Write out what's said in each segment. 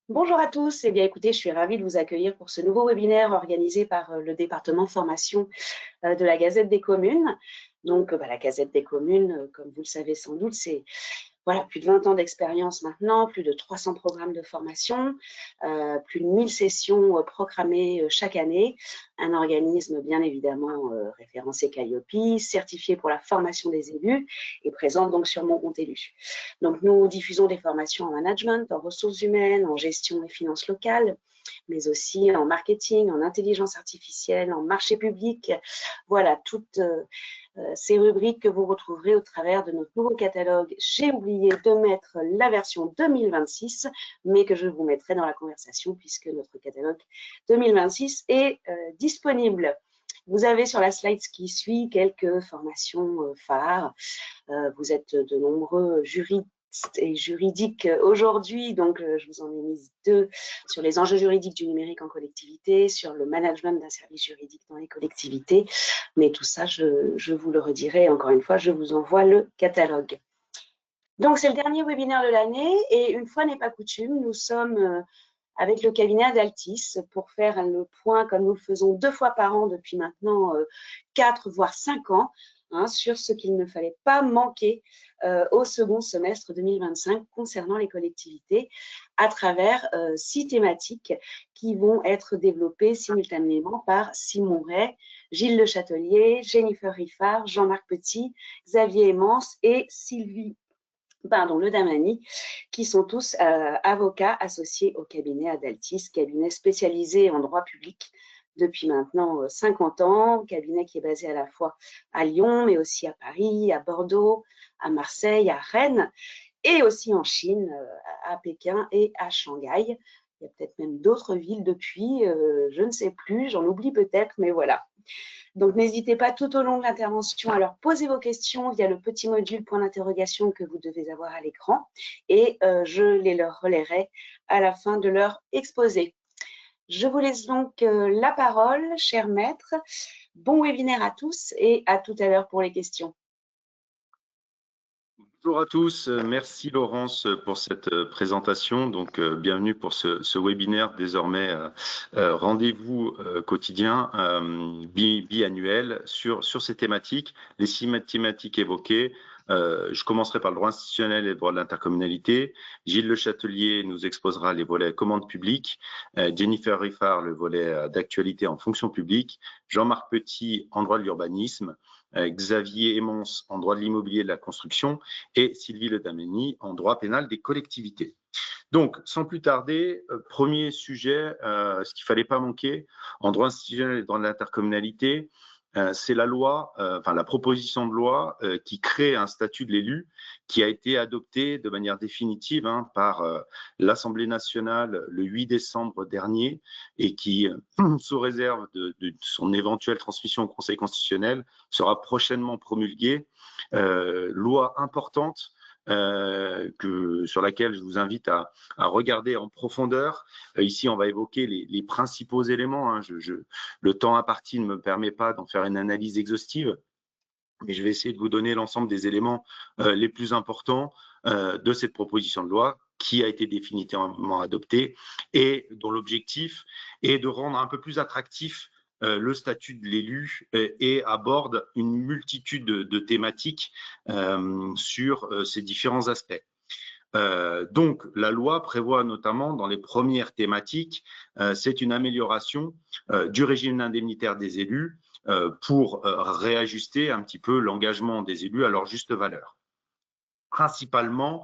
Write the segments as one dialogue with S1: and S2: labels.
S1: Bonjour à tous. Eh bien, écoutez, je suis ravie de vous accueillir pour ce nouveau webinaire organisé par le département formation de la Gazette des communes. Donc, la Gazette des communes, comme vous le savez sans doute, c'est voilà, plus de 20 ans d'expérience maintenant, plus de 300 programmes de formation, plus de 1000 sessions programmées chaque année, un organisme bien évidemment référencé Calliope, certifié pour la formation des élus et présent donc sur mon compte élu. Donc nous diffusons des formations en management, en ressources humaines, en gestion et finances locales, mais aussi en marketing, en intelligence artificielle, en marché public. Voilà, toutes ces rubriques que vous retrouverez au travers de notre nouveau catalogue. J'ai oublié de mettre la version 2026, mais que je vous mettrai dans la conversation puisque notre catalogue 2026 est disponible. Vous avez sur la slide qui suit quelques formations phares. Vous êtes de nombreux juristes et juridiques aujourd'hui, donc je vous en ai mis deux sur les enjeux juridiques du numérique en collectivité, sur le management d'un service juridique dans les collectivités, mais tout ça, je vous le redirai, encore une fois, je vous envoie le catalogue. Donc c'est le dernier webinaire de l'année et une fois n'est pas coutume, nous sommes avec le cabinet Adaltis pour faire le point comme nous le faisons 2 fois par an depuis maintenant 4 voire 5 ans sur ce qu'il ne fallait pas manquer au second semestre 2025 concernant les collectivités à travers 6 thématiques qui vont être développées simultanément par Simon Ray, Gilles Le Châtelier, Jennifer Riffard, Jean-Marc Petit, Xavier Emmance et Sylvie Le Damani, qui sont tous avocats associés au cabinet Adaltis, cabinet spécialisé en droit public depuis maintenant 50 ans, cabinet qui est basé à la fois à Lyon, mais aussi à Paris, à Bordeaux, à Marseille, à Rennes, et aussi en Chine, à Pékin et à Shanghai. Il y a peut-être même d'autres villes depuis, je ne sais plus, j'en oublie peut-être, mais voilà. Donc, n'hésitez pas tout au long de l'intervention à leur poser vos questions via le petit module point d'interrogation que vous devez avoir à l'écran et je les leur relayerai à la fin de leur exposé. Je vous laisse donc la parole, chers maîtres. Bon webinaire à tous et à tout à l'heure pour les questions.
S2: Bonjour à tous, merci Laurence pour cette présentation. Donc, bienvenue pour ce webinaire désormais rendez-vous quotidien biannuel sur ces thématiques, les 6 thématiques évoquées. Je commencerai par le droit institutionnel et le droit de l'intercommunalité. Gilles Le Châtelier nous exposera les volets commande publique, Jennifer Riffard le volet d'actualité en fonction publique, Jean-Marc Petit en droit de l'urbanisme, Xavier Emmance en droit de l'immobilier et de la construction et Sylvie Le Dameni en droit pénal des collectivités. Donc, sans plus tarder, premier sujet, ce qu'il ne fallait pas manquer en droit institutionnel et droit de l'intercommunalité, c'est la loi, la proposition de loi qui crée un statut de l'élu qui a été adoptée de manière définitive par l'Assemblée nationale le 8 décembre dernier et qui, sous réserve de son éventuelle transmission au Conseil constitutionnel, sera prochainement promulguée. Loi importante sur laquelle je vous invite à regarder en profondeur. Ici, on va évoquer les principaux éléments. Le temps imparti ne me permet pas d'en faire une analyse exhaustive, mais je vais essayer de vous donner l'ensemble des éléments les plus importants de cette proposition de loi qui a été définitivement adoptée et dont l'objectif est de rendre un peu plus attractif le statut de l'élu et aborde une multitude de thématiques sur ces différents aspects. Donc, la loi prévoit notamment dans les premières thématiques, c'est une amélioration du régime indemnitaire des élus pour réajuster un petit peu l'engagement des élus à leur juste valeur. Principalement,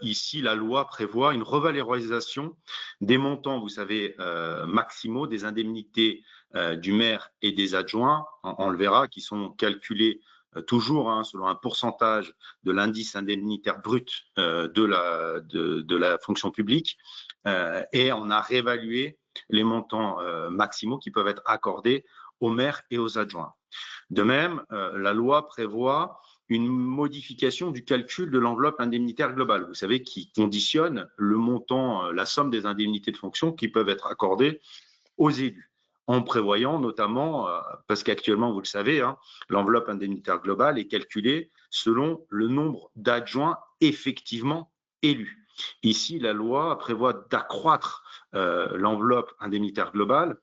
S2: ici, la loi prévoit une revalorisation des montants, vous savez, maximaux des indemnités du maire et des adjoints, on le verra, qui sont calculés toujours selon un pourcentage de l'indice indemnitaire brut de la fonction publique, et on a réévalué les montants maximaux qui peuvent être accordés aux maires et aux adjoints. De même, la loi prévoit une modification du calcul de l'enveloppe indemnitaire globale, vous savez, qui conditionne le montant, la somme des indemnités de fonction qui peuvent être accordées aux élus, en prévoyant notamment, parce qu'actuellement, vous le savez, l'enveloppe indemnitaire globale est calculée selon le nombre d'adjoints effectivement élus. Ici, la loi prévoit d'accroître l'enveloppe indemnitaire globale,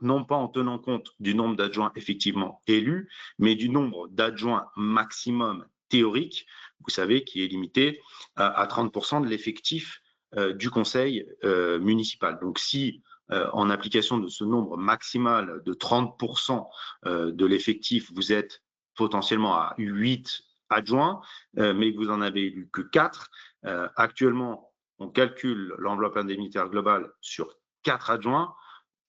S2: non pas en tenant compte du nombre d'adjoints effectivement élus, mais du nombre d'adjoints maximum théorique, vous savez, qui est limité à 30% de l'effectif du conseil municipal. Donc, si en application de ce nombre maximal de 30% de l'effectif, vous êtes potentiellement à 8 adjoints, mais que vous en avez élu que 4, actuellement, on calcule l'enveloppe indemnitaire globale sur 4 adjoints.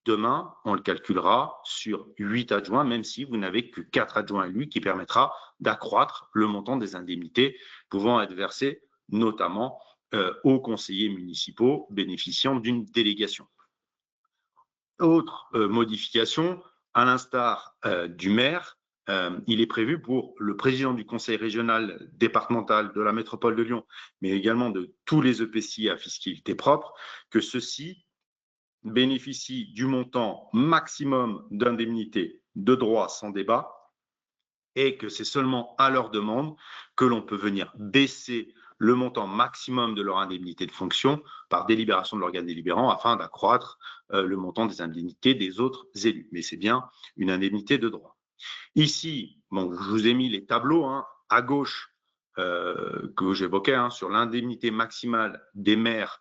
S2: Demain, on le calculera sur 8 adjoints, même si vous n'avez que 4 adjoints élus, qui permettra d'accroître le montant des indemnités pouvant être versées notamment aux conseillers municipaux bénéficiant d'une délégation. Autre modification, à l'instar du maire, il est prévu pour le président du conseil régional départemental de la métropole de Lyon, mais également de tous les EPCI à fiscalité propre, que ceux-ci bénéficient du montant maximum d'indemnité de droit sans débat et que c'est seulement à leur demande que l'on peut venir baisser le montant maximum de leur indemnité de fonction par délibération de l'organe délibérant afin d'accroître le montant des indemnités des autres élus. Mais c'est bien une indemnité de droit. Ici, bon, je vous ai mis les tableaux à gauche que j'évoquais sur l'indemnité maximale des maires,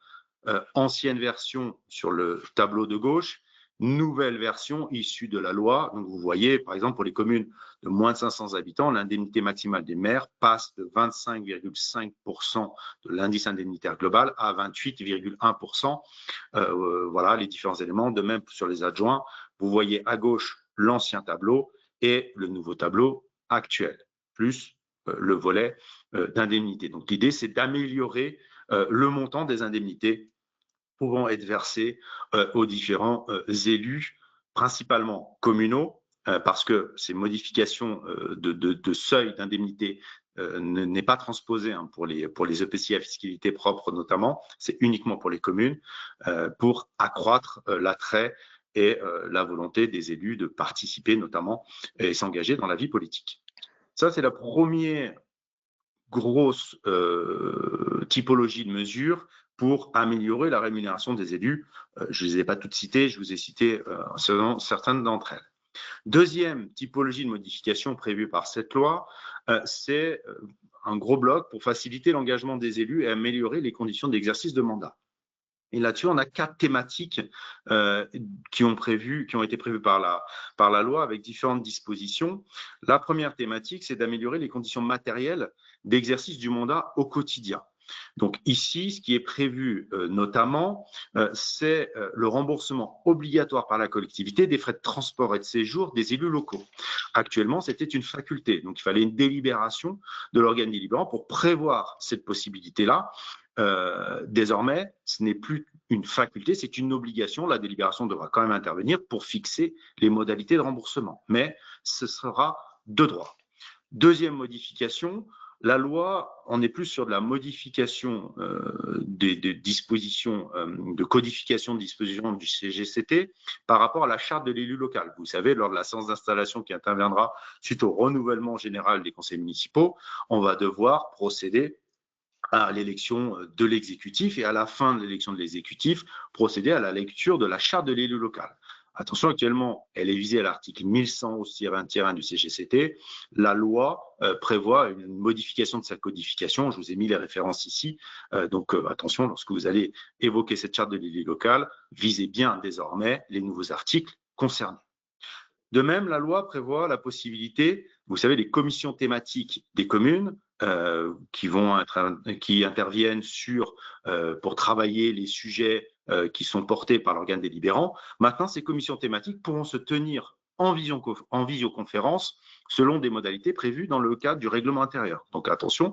S2: ancienne version sur le tableau de gauche, nouvelle version issue de la loi. Donc vous voyez, par exemple, pour les communes de moins de 500 habitants, l'indemnité maximale des maires passe de 25,5% de l'indice indemnitaire global à 28,1%. Voilà les différents éléments. De même sur les adjoints, vous voyez à gauche l'ancien tableau et le nouveau tableau actuel, plus le volet d'indemnité. Donc l'idée, c'est d'améliorer le montant des indemnités pouvant être versées aux différents élus, principalement communaux, parce que ces modifications de seuil d'indemnité n'est pas transposée pour les EPCI à fiscalité propre notamment, c'est uniquement pour les communes, pour accroître l'attrait et la volonté des élus de participer notamment et s'engager dans la vie politique. Ça, c'est la première grosse typologie de mesures pour améliorer la rémunération des élus. Je ne les ai pas toutes citées, je vous ai cité certaines d'entre elles. Deuxième typologie de modification prévue par cette loi, c'est un gros bloc pour faciliter l'engagement des élus et améliorer les conditions d'exercice de mandat. Et là-dessus, on a 4 thématiques qui ont été prévues par la loi avec différentes dispositions. La première thématique, c'est d'améliorer les conditions matérielles d'exercice du mandat au quotidien. Donc ici, ce qui est prévu notamment, c'est le remboursement obligatoire par la collectivité des frais de transport et de séjour des élus locaux. Actuellement, c'était une faculté, donc il fallait une délibération de l'organe délibérant pour prévoir cette possibilité-là. Désormais, ce n'est plus une faculté, c'est une obligation. La délibération devra quand même intervenir pour fixer les modalités de remboursement, mais ce sera de droit. Deuxième modification, la loi, on est plus sur de la modification des dispositions, de codification de dispositions du CGCT par rapport à la charte de l'élu local. Vous savez, lors de la séance d'installation qui interviendra suite au renouvellement général des conseils municipaux, on va devoir procéder à l'élection de l'exécutif et à la fin de l'élection de l'exécutif, procéder à la lecture de la charte de l'élu local. Attention, actuellement, elle est visée à l'article 1111-1 du CGCT. La loi prévoit une modification de sa codification. Je vous ai mis les références ici. Donc, attention, lorsque vous allez évoquer cette charte de l'élu local, visez bien désormais les nouveaux articles concernés. De même, la loi prévoit la possibilité, vous savez, des commissions thématiques des communes qui interviennent pour travailler les sujets qui sont portés par l'organe délibérant. Maintenant, ces commissions thématiques pourront se tenir en visioconférence selon des modalités prévues dans le cadre du règlement intérieur. Donc attention,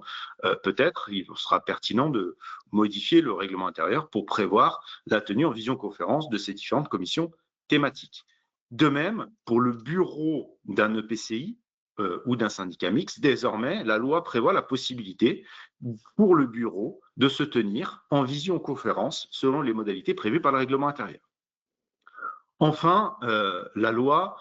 S2: peut-être il sera pertinent de modifier le règlement intérieur pour prévoir la tenue en visioconférence de ces différentes commissions thématiques. De même, pour le bureau d'un EPCI ou d'un syndicat mixte, désormais, la loi prévoit la possibilité pour le bureau de se tenir en visioconférence selon les modalités prévues par le règlement intérieur. Enfin, la loi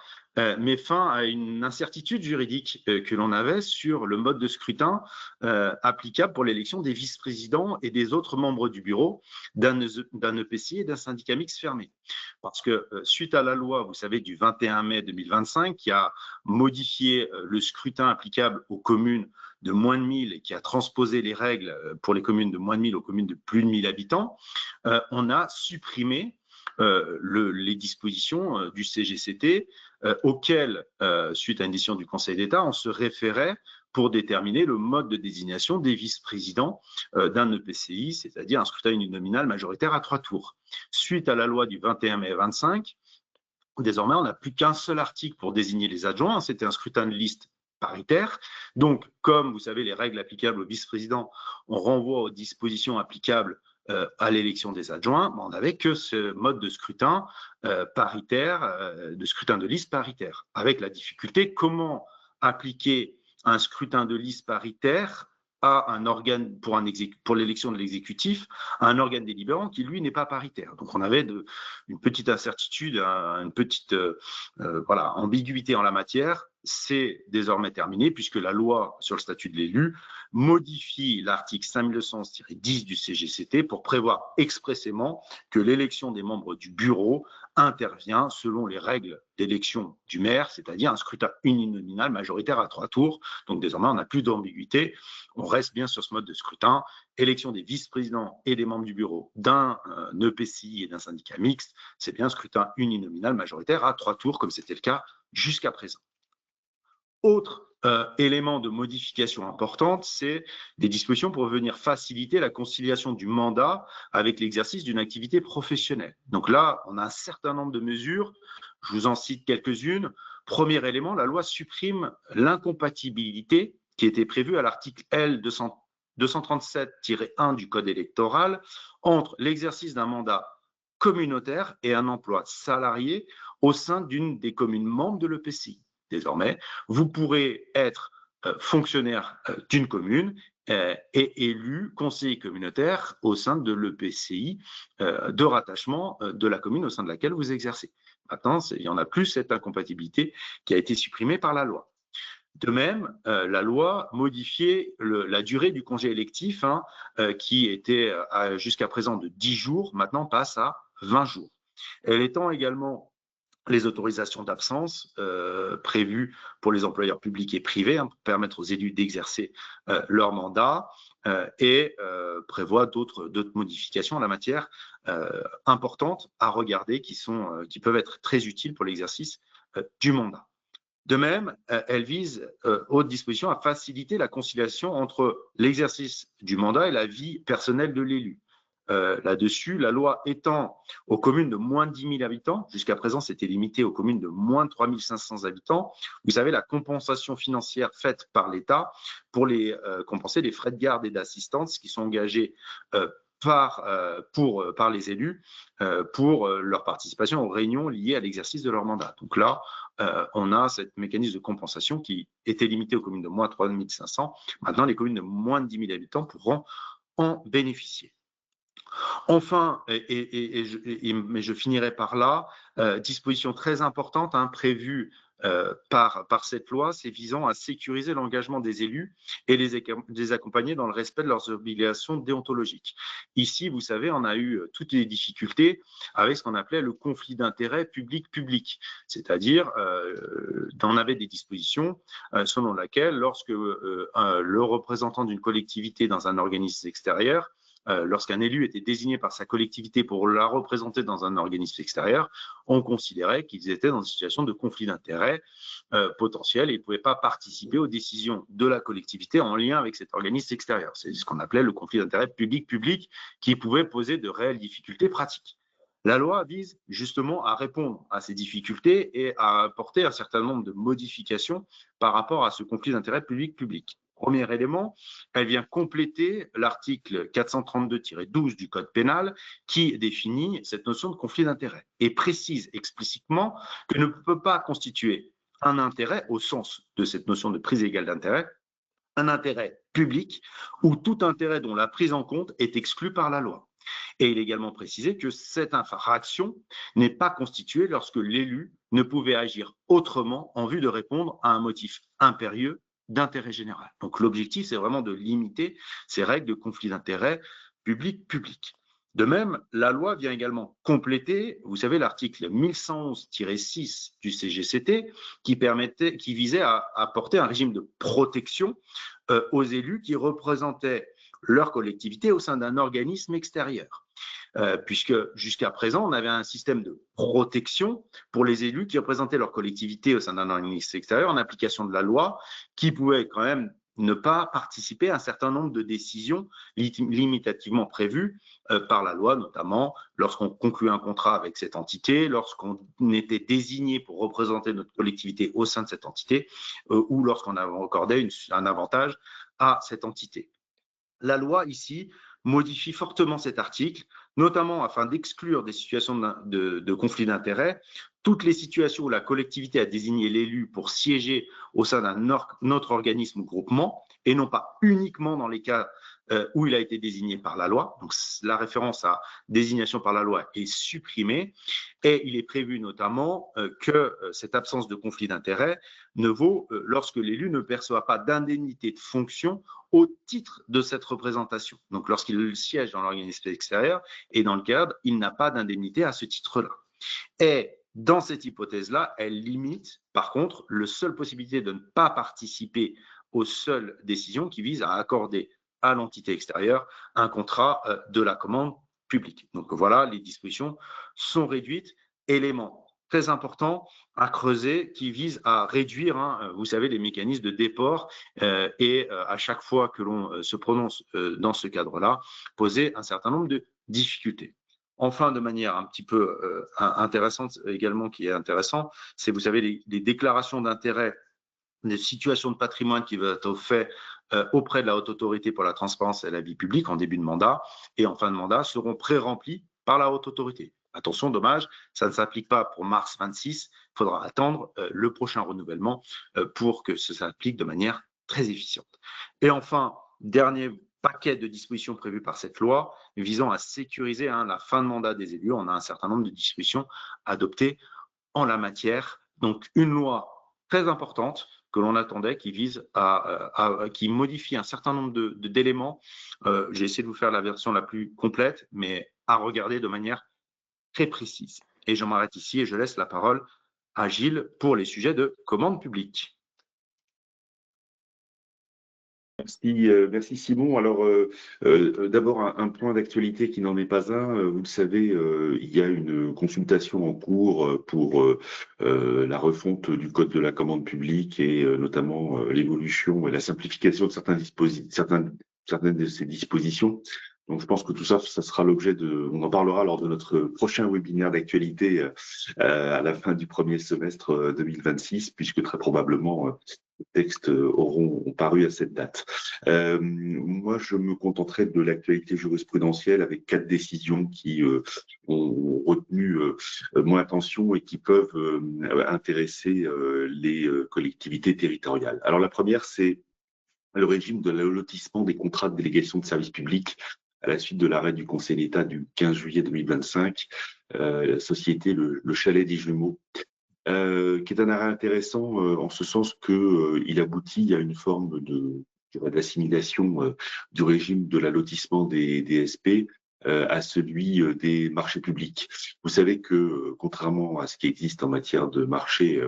S2: met fin à une incertitude juridique que l'on avait sur le mode de scrutin applicable pour l'élection des vice-présidents et des autres membres du bureau d'un EPCI et d'un syndicat mixte fermé. Parce que suite à la loi, vous savez, du 21 mai 2025, qui a modifié le scrutin applicable aux communes de moins de 1000 et qui a transposé les règles pour les communes de moins de 1000 aux communes de plus de 1000 habitants, on a supprimé les dispositions du CGCT auxquelles, suite à une décision du Conseil d'État, on se référait pour déterminer le mode de désignation des vice-présidents d'un EPCI, c'est-à-dire un scrutin uninominal majoritaire à 3 tours. Suite à la loi du 21 mai 25, désormais, on n'a plus qu'un seul article pour désigner les adjoints, c'était un scrutin de liste paritaire. Donc, comme vous savez, les règles applicables aux vice-présidents, on renvoie aux dispositions applicables à l'élection des adjoints, on n'avait que ce mode de scrutin paritaire, de scrutin de liste paritaire, avec la difficulté comment appliquer un scrutin de liste paritaire à un organe pour l'élection de l'exécutif, à un organe délibérant qui, lui, n'est pas paritaire. Donc, on avait une petite incertitude, une petite ambiguïté en la matière. C'est désormais terminé puisque la loi sur le statut de l'élu modifie l'article 5211-10 du CGCT pour prévoir expressément que l'élection des membres du bureau intervient selon les règles d'élection du maire, c'est-à-dire un scrutin uninominal majoritaire à 3 tours. Donc désormais, on n'a plus d'ambiguïté. On reste bien sur ce mode de scrutin. Élection des vice-présidents et des membres du bureau d'un EPCI et d'un syndicat mixte, c'est bien un scrutin uninominal majoritaire à 3 tours, comme c'était le cas jusqu'à présent. Autre élément de modification importante, c'est des dispositions pour venir faciliter la conciliation du mandat avec l'exercice d'une activité professionnelle. Donc là, on a un certain nombre de mesures, je vous en cite quelques-unes. Premier élément, la loi supprime l'incompatibilité qui était prévue à l'article L 237-1 du Code électoral entre l'exercice d'un mandat communautaire et un emploi salarié au sein d'une des communes membres de l'EPCI. Désormais, vous pourrez être fonctionnaire d'une commune et élu conseiller communautaire au sein de l'EPCI de rattachement de la commune au sein de laquelle vous exercez. Maintenant, il n'y en a plus cette incompatibilité qui a été supprimée par la loi. De même, la loi modifiait la durée du congé électif qui était jusqu'à présent de 10 jours, maintenant passe à 20 jours. Elle étend également les autorisations d'absence prévues pour les employeurs publics et privés pour permettre aux élus d'exercer leur mandat et prévoit d'autres modifications en la matière importantes à regarder qui peuvent être très utiles pour l'exercice du mandat. De même, elle vise, haute disposition, à faciliter la conciliation entre l'exercice du mandat et la vie personnelle de l'élu. Là-dessus, la loi étend aux communes de moins de 10 000 habitants, jusqu'à présent c'était limité aux communes de moins de 3 500 habitants, vous savez la compensation financière faite par l'État pour compenser les frais de garde et d'assistance qui sont engagés par les élus pour leur participation aux réunions liées à l'exercice de leur mandat. Donc là, on a ce mécanisme de compensation qui était limité aux communes de moins de 3 500. Maintenant, les communes de moins de 10 000 habitants pourront en bénéficier. Enfin, mais je finirai par là, disposition très importante prévue par cette loi, c'est visant à sécuriser l'engagement des élus et les accompagner dans le respect de leurs obligations déontologiques. Ici, vous savez, on a eu toutes les difficultés avec ce qu'on appelait le conflit d'intérêts public-public, c'est-à-dire on avait des dispositions selon lesquelles lorsque le représentant d'une collectivité dans un organisme extérieur lorsqu'un élu était désigné par sa collectivité pour la représenter dans un organisme extérieur, on considérait qu'ils étaient dans une situation de conflit d'intérêts potentiel et ils ne pouvaient pas participer aux décisions de la collectivité en lien avec cet organisme extérieur. C'est ce qu'on appelait le conflit d'intérêts public-public qui pouvait poser de réelles difficultés pratiques. La loi vise justement à répondre à ces difficultés et à apporter un certain nombre de modifications par rapport à ce conflit d'intérêts public-public. Premier élément, elle vient compléter l'article 432-12 du Code pénal qui définit cette notion de conflit d'intérêt et précise explicitement que ne peut pas constituer un intérêt au sens de cette notion de prise égale d'intérêt, un intérêt public ou tout intérêt dont la prise en compte est exclue par la loi. Et il est également précisé que cette infraction n'est pas constituée lorsque l'élu ne pouvait agir autrement en vue de répondre à un motif impérieux d'intérêt général. Donc l'objectif, c'est vraiment de limiter ces règles de conflit d'intérêts public-public. De même, la loi vient également compléter, vous savez, l'article 1111-6 du CGCT qui visait à apporter un régime de protection aux élus qui représentaient leur collectivité au sein d'un organisme extérieur. Puisque jusqu'à présent, on avait un système de protection pour les élus qui représentaient leur collectivité au sein d'un organisme extérieur en application de la loi, qui pouvaient quand même ne pas participer à un certain nombre de décisions limitativement prévues par la loi, notamment lorsqu'on conclut un contrat avec cette entité, lorsqu'on était désigné pour représenter notre collectivité au sein de cette entité, ou lorsqu'on accordait un avantage à cette entité. La loi, ici, modifie fortement cet article, notamment afin d'exclure des situations de conflit d'intérêts toutes les situations où la collectivité a désigné l'élu pour siéger au sein d'un autre organisme ou groupement, et non pas uniquement dans les cas où il a été désigné par la loi. Donc, la référence à désignation par la loi est supprimée, et il est prévu notamment que cette absence de conflit d'intérêts ne vaut lorsque l'élu ne perçoit pas d'indemnité de fonction au titre de cette représentation. Donc, lorsqu'il siège dans l'organisme extérieur et dans le cadre, il n'a pas d'indemnité à ce titre-là. Et dans cette hypothèse-là, elle limite, par contre, la seule possibilité de ne pas participer aux seules décisions qui visent à accorder à l'entité extérieure un contrat de la commande publique. Donc voilà, les dispositions sont réduites. Élément très important à creuser qui vise à réduire, vous savez, les mécanismes de déport et à chaque fois que l'on se prononce dans ce cadre-là, poser un certain nombre de difficultés. Enfin, de manière un petit peu intéressante également, qui est intéressant, c'est, vous savez, les déclarations d'intérêt, des situations de patrimoine qui vont être faites auprès de la Haute Autorité pour la transparence et la vie publique en début de mandat et en fin de mandat seront pré-remplies par la Haute Autorité. Attention, dommage, ça ne s'applique pas pour mars 26, il faudra attendre le prochain renouvellement pour que ça s'applique de manière très efficiente. Et enfin, dernier paquet de dispositions prévues par cette loi visant à sécuriser la fin de mandat des élus. On a un certain nombre de dispositions adoptées en la matière. Donc, une loi très importante que l'on attendait, qui vise qui modifie un certain nombre d'éléments. J'ai essayé de vous faire la version la plus complète, mais à regarder de manière très précise. Et je m'arrête ici et je laisse la parole à Gilles pour les sujets de commande publique.
S3: Merci Simon. Alors, d'abord, un point d'actualité qui n'en est pas un. Vous le savez, il y a une consultation en cours pour la refonte du Code de la commande publique et notamment l'évolution et la simplification de certaines de ces dispositions. Donc, je pense que tout ça, ça sera l'objet on en parlera lors de notre prochain webinaire d'actualité à la fin du premier semestre 2026, puisque très probablement les textes ont paru à cette date. Moi, je me contenterai de l'actualité jurisprudentielle avec 4 décisions qui ont retenu mon attention et qui peuvent intéresser les collectivités territoriales. Alors, la première, c'est le régime de l'allotissement des contrats de délégation de service public à la suite de l'arrêt du Conseil d'État du 15 juillet 2025, la société Le Chalet des Jumeaux, qui est un arrêt intéressant en ce sens qu'il aboutit à une forme d'assimilation du régime de l'allotissement des DSP à celui des marchés publics. Vous savez que, contrairement à ce qui existe en matière de marché,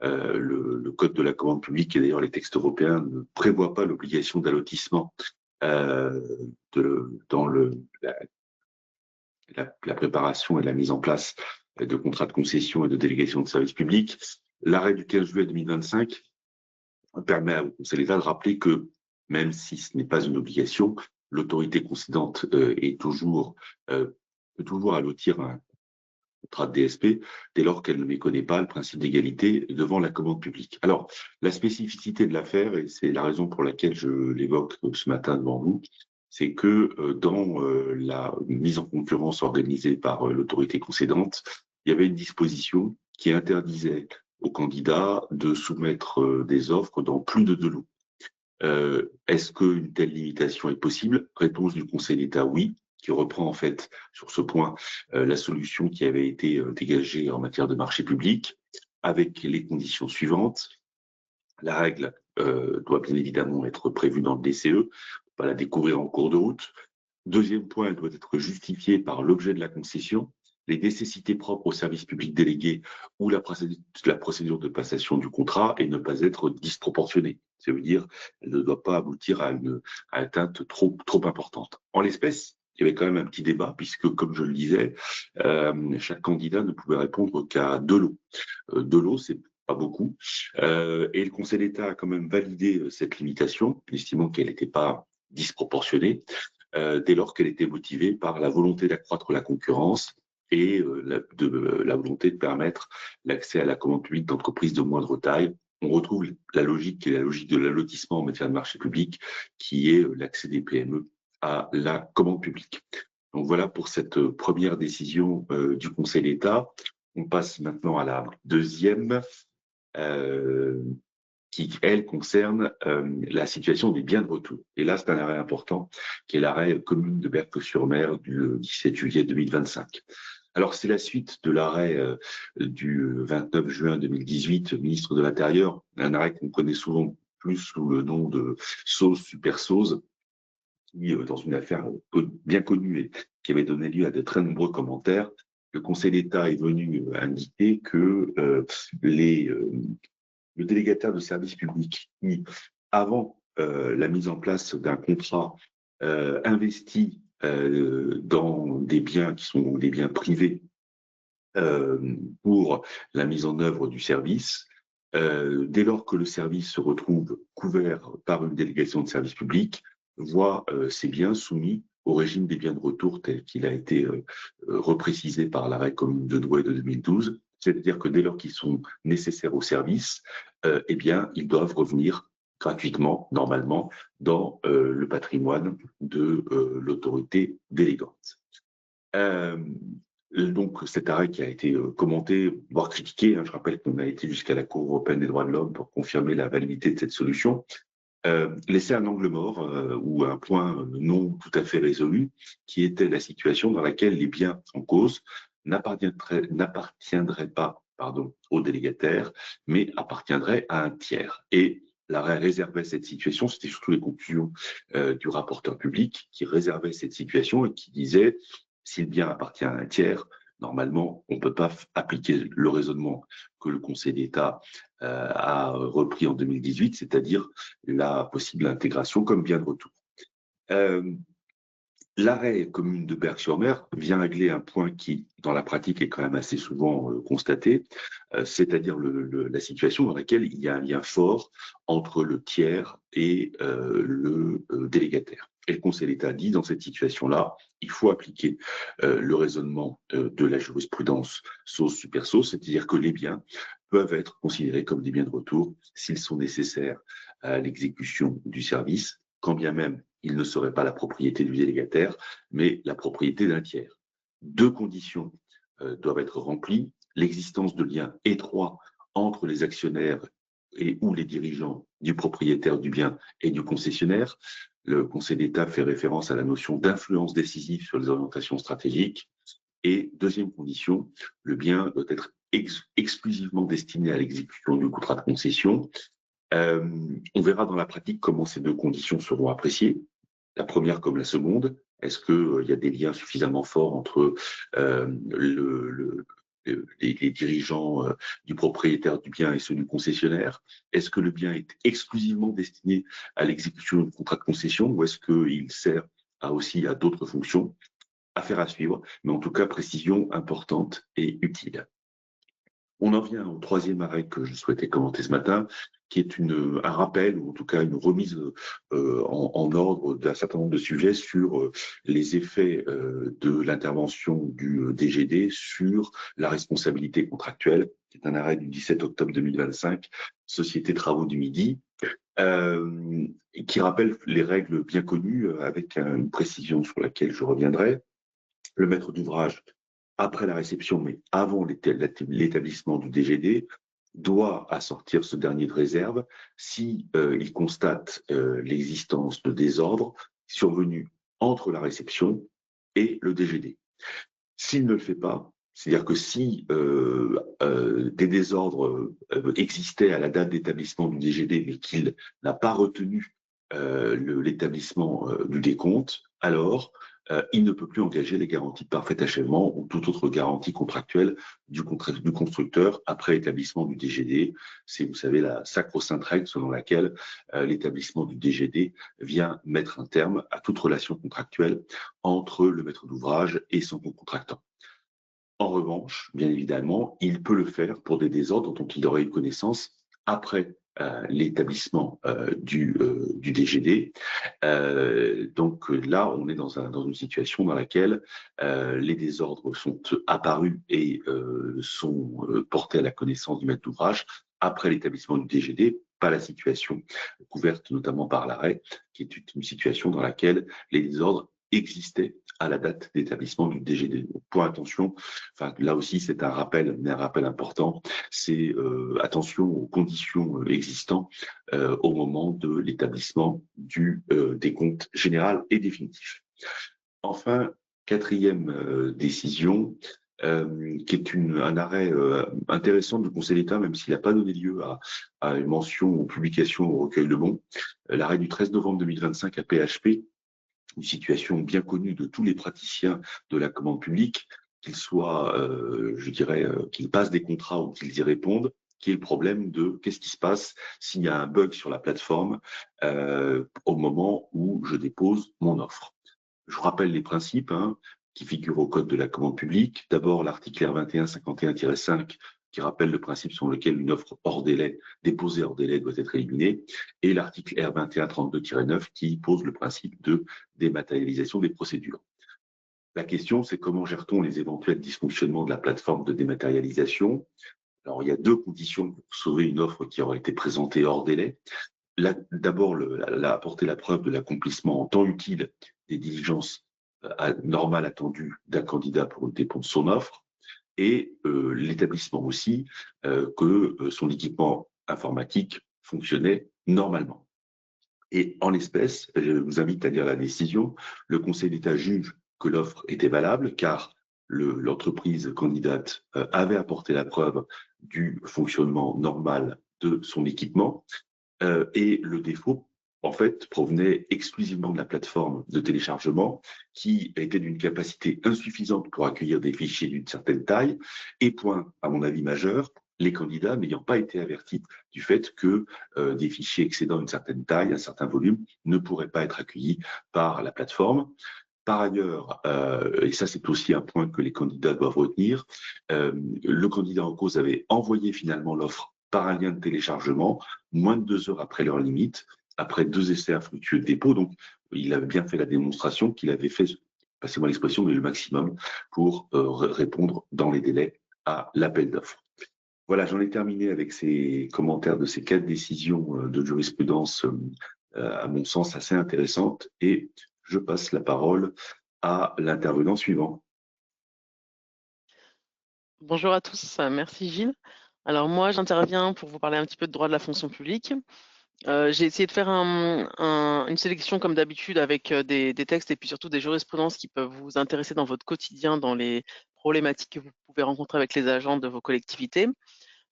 S3: le Code de la commande publique et d'ailleurs les textes européens ne prévoient pas l'obligation d'allotissement dans la préparation et la mise en place de contrats de concession et de délégation de services publics. L'arrêt du 15 juillet 2025 permet au Conseil d'État de rappeler que, même si ce n'est pas une obligation, l'autorité concédante peut toujours allotir un contrat de DSP dès lors qu'elle ne méconnaît pas le principe d'égalité devant la commande publique. Alors, la spécificité de l'affaire, et c'est la raison pour laquelle je l'évoque ce matin devant vous, c'est que dans la mise en concurrence organisée par l'autorité concédante, il y avait une disposition qui interdisait aux candidats de soumettre des offres dans plus de 2 lots. Est-ce qu'une telle limitation est possible? Réponse du Conseil d'État, oui. qui reprend en fait sur ce point la solution qui avait été dégagée en matière de marché public, avec les conditions suivantes. La règle doit bien évidemment être prévue dans le DCE, pas la découvrir en cours de route. Deuxième point, elle doit être justifiée par l'objet de la concession, les nécessités propres au service public délégué ou la procédure de passation du contrat et ne pas être disproportionnée. Ça veut dire qu'elle ne doit pas aboutir à une atteinte trop importante. En l'espèce, il y avait quand même un petit débat puisque, comme je le disais, chaque candidat ne pouvait répondre qu'à 2 lots. 2 lots, c'est pas beaucoup. Et le Conseil d'État a quand même validé cette limitation, estimant qu'elle n'était pas disproportionnée, dès lors qu'elle était motivée par la volonté d'accroître la concurrence et la volonté de permettre l'accès à la commande publique d'entreprises de moindre taille. On retrouve la logique qui est la logique de l'allotissement en matière de marché public, qui est l'accès des PME à la commande publique. Donc voilà pour cette première décision du Conseil d'État. On passe maintenant à la deuxième, qui, elle, concerne la situation des biens de retour. Et là, c'est un arrêt important, qui est l'arrêt commune de Berck-sur-Mer du 17 juillet 2025. Alors, c'est la suite de l'arrêt du 29 juin 2018, ministre de l'Intérieur, un arrêt qu'on connaît souvent plus sous le nom de SOS Super SOS, qui, dans une affaire bien connue et qui avait donné lieu à de très nombreux commentaires, le Conseil d'État est venu indiquer que le délégataire de service public qui, avant la mise en place d'un contrat, investit dans des biens qui sont des biens privés pour la mise en œuvre du service, dès lors que le service se retrouve couvert par une délégation de service public, voit ces biens soumis au régime des biens de retour tel qu'il a été reprécisé par l'arrêt commune de Douai de 2012. C'est-à-dire que dès lors qu'ils sont nécessaires au service, eh bien, ils doivent revenir gratuitement, normalement, dans le patrimoine de l'autorité délégante. Donc, cet arrêt qui a été commenté, voire critiqué, je rappelle qu'on a été jusqu'à la Cour européenne des droits de l'homme pour confirmer la validité de cette solution, laissait un angle mort ou un point non tout à fait résolu, qui était la situation dans laquelle les biens en cause n'appartiendraient pas au délégataire, mais appartiendraient à un tiers. Et l'arrêt réservait cette situation, c'était surtout les conclusions du rapporteur public qui réservait cette situation et qui disait si le bien appartient à un tiers, normalement, on ne peut pas appliquer le raisonnement que le Conseil d'État a repris en 2018, c'est-à-dire la possible intégration comme bien de retour. L'arrêt commune de Berck-sur-Mer vient régler un point qui, dans la pratique, est quand même assez souvent constaté, c'est-à-dire la situation dans laquelle il y a un lien fort entre le tiers et le délégataire. Et le Conseil d'État dit, dans cette situation-là, il faut appliquer le raisonnement de la jurisprudence SOS Super SOS, c'est-à-dire que les biens peuvent être considérés comme des biens de retour s'ils sont nécessaires à l'exécution du service, quand bien même il ne serait pas la propriété du délégataire, mais la propriété d'un tiers. 2 conditions doivent être remplies, l'existence de liens étroits entre les actionnaires et ou les dirigeants du propriétaire du bien et du concessionnaire. Le Conseil d'État fait référence à la notion d'influence décisive sur les orientations stratégiques. Et deuxième condition, le bien doit être exclusivement destiné à l'exécution du contrat de concession. On verra dans la pratique comment ces 2 conditions seront appréciées, la première comme la seconde. Est-ce qu'il y a des liens suffisamment forts entre les dirigeants du propriétaire du bien et ceux du concessionnaire? Est-ce que le bien est exclusivement destiné à l'exécution du contrat de concession ou est-ce qu'il sert aussi à d'autres fonctions? Affaire à suivre, mais en tout cas, précision importante et utile. On en vient au 3e arrêt que je souhaitais commenter ce matin, qui est un rappel, ou en tout cas une remise en ordre d'un certain nombre de sujets sur les effets de l'intervention du DGD sur la responsabilité contractuelle. C'est un arrêt du 17 octobre 2025, Société Travaux du Midi, qui rappelle les règles bien connues avec une précision sur laquelle je reviendrai. Le maître d'ouvrage, après la réception, mais avant l'établissement du DGD, doit assortir ce dernier de réserve si il constate l'existence de désordres survenus entre la réception et le DGD. S'il ne le fait pas, c'est-à-dire que si des désordres existaient à la date d'établissement du DGD, mais qu'il n'a pas retenu l'établissement du décompte, alors il ne peut plus engager les garanties de parfait achèvement ou toute autre garantie contractuelle du constructeur après établissement du DGD. C'est, vous savez, la sacro-sainte règle selon laquelle l'établissement du DGD vient mettre un terme à toute relation contractuelle entre le maître d'ouvrage et son contractant. En revanche, bien évidemment, il peut le faire pour des désordres dont il aurait eu connaissance après l'établissement du DGD. Donc là, on est dans une situation dans laquelle les désordres sont apparus et sont portés à la connaissance du maître d'ouvrage après l'établissement du DGD, pas la situation couverte notamment par l'arrêt, qui est une situation dans laquelle les désordres existaient à la date d'établissement du DGD. Donc, point attention, enfin, là aussi c'est un rappel, mais un rappel important, c'est attention aux conditions existantes au moment de l'établissement du décompte général et définitif. Enfin, quatrième décision, qui est un arrêt intéressant du Conseil d'État, même s'il n'a pas donné lieu à une mention ou publication au recueil de bons. L'arrêt du 13 novembre 2025 à PHP, une situation bien connue de tous les praticiens de la commande publique, qu'ils soient, je dirais, qu'ils passent des contrats ou qu'ils y répondent, qui est le problème de qu'est-ce qui se passe s'il y a un bug sur la plateforme au moment où je dépose mon offre. Je vous rappelle les principes qui figurent au Code de la commande publique. D'abord, l'article R2151-5 qui rappelle le principe selon lequel une offre hors délai, déposée hors délai, doit être éliminée, et l'article R2132-9 qui pose le principe de dématérialisation des procédures. La question, c'est comment gère-t-on les éventuels dysfonctionnements de la plateforme de dématérialisation? Alors, il y a deux conditions pour sauver une offre qui aurait été présentée hors délai. D'abord, apporter la preuve de l'accomplissement en temps utile des diligences normales attendues d'un candidat pour le dépôt de son offre, et l'établissement aussi que son équipement informatique fonctionnait normalement. Et en l'espèce, je vous invite à lire la décision, le Conseil d'État juge que l'offre était valable car l'entreprise candidate avait apporté la preuve du fonctionnement normal de son équipement et le défaut, en fait, provenait exclusivement de la plateforme de téléchargement qui était d'une capacité insuffisante pour accueillir des fichiers d'une certaine taille et point, à mon avis, majeur, les candidats n'ayant pas été avertis du fait que des fichiers excédant une certaine taille, un certain volume, ne pourraient pas être accueillis par la plateforme. Par ailleurs, et ça c'est aussi un point que les candidats doivent retenir, le candidat en cause avait envoyé finalement l'offre par un lien de téléchargement moins de 2 heures après leur limite, après 2 essais infructueux de dépôt. Donc, il avait bien fait la démonstration qu'il avait fait, passez-moi l'expression, mais le maximum pour répondre dans les délais à l'appel d'offres. Voilà, j'en ai terminé avec ces commentaires de ces 4 décisions de jurisprudence, à mon sens, assez intéressantes. Et je passe la parole à l'intervenant suivant.
S4: Bonjour à tous, merci Gilles. Alors moi, j'interviens pour vous parler un petit peu de droit de la fonction publique. J'ai essayé de faire une sélection comme d'habitude avec des textes et puis surtout des jurisprudences qui peuvent vous intéresser dans votre quotidien, dans les problématiques que vous pouvez rencontrer avec les agents de vos collectivités.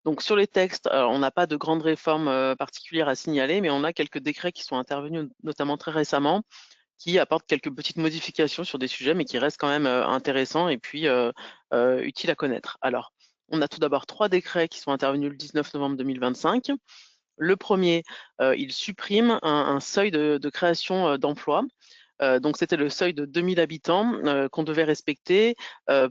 S4: Donc sur les textes, on n'a pas de grandes réformes particulières à signaler, mais on a quelques décrets qui sont intervenus notamment très récemment, qui apportent quelques petites modifications sur des sujets, mais qui restent quand même intéressants et puis utiles à connaître. Alors, on a tout d'abord 3 décrets qui sont intervenus le 19 novembre 2025. Le premier, il supprime un seuil de création d'emplois. Donc c'était le seuil de 2000 habitants qu'on devait respecter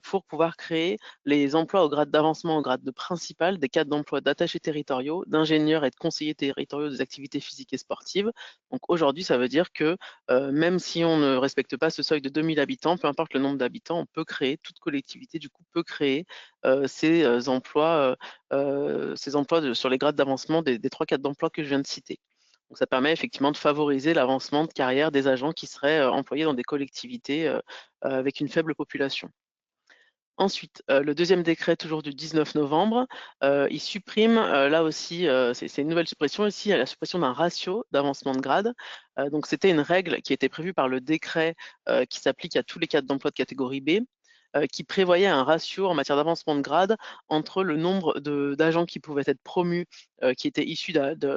S4: pour pouvoir créer les emplois au grade d'avancement, au grade de principal, des cadres d'emploi d'attachés territoriaux, d'ingénieurs et de conseillers territoriaux des activités physiques et sportives. Donc aujourd'hui, ça veut dire que même si on ne respecte pas ce seuil de 2000 habitants, peu importe le nombre d'habitants, on peut créer, toute collectivité du coup peut créer ces emplois sur les grades d'avancement des 3 cadres d'emploi que je viens de citer. Donc ça permet effectivement de favoriser l'avancement de carrière des agents qui seraient employés dans des collectivités avec une faible population. Ensuite, le deuxième décret, toujours du 19 novembre, il supprime, là aussi, c'est une nouvelle suppression ici, la suppression d'un ratio d'avancement de grade. Donc c'était une règle qui était prévue par le décret qui s'applique à tous les cadres d'emploi de catégorie B, qui prévoyait un ratio en matière d'avancement de grade entre le nombre d'agents qui pouvaient être promus, qui étaient issus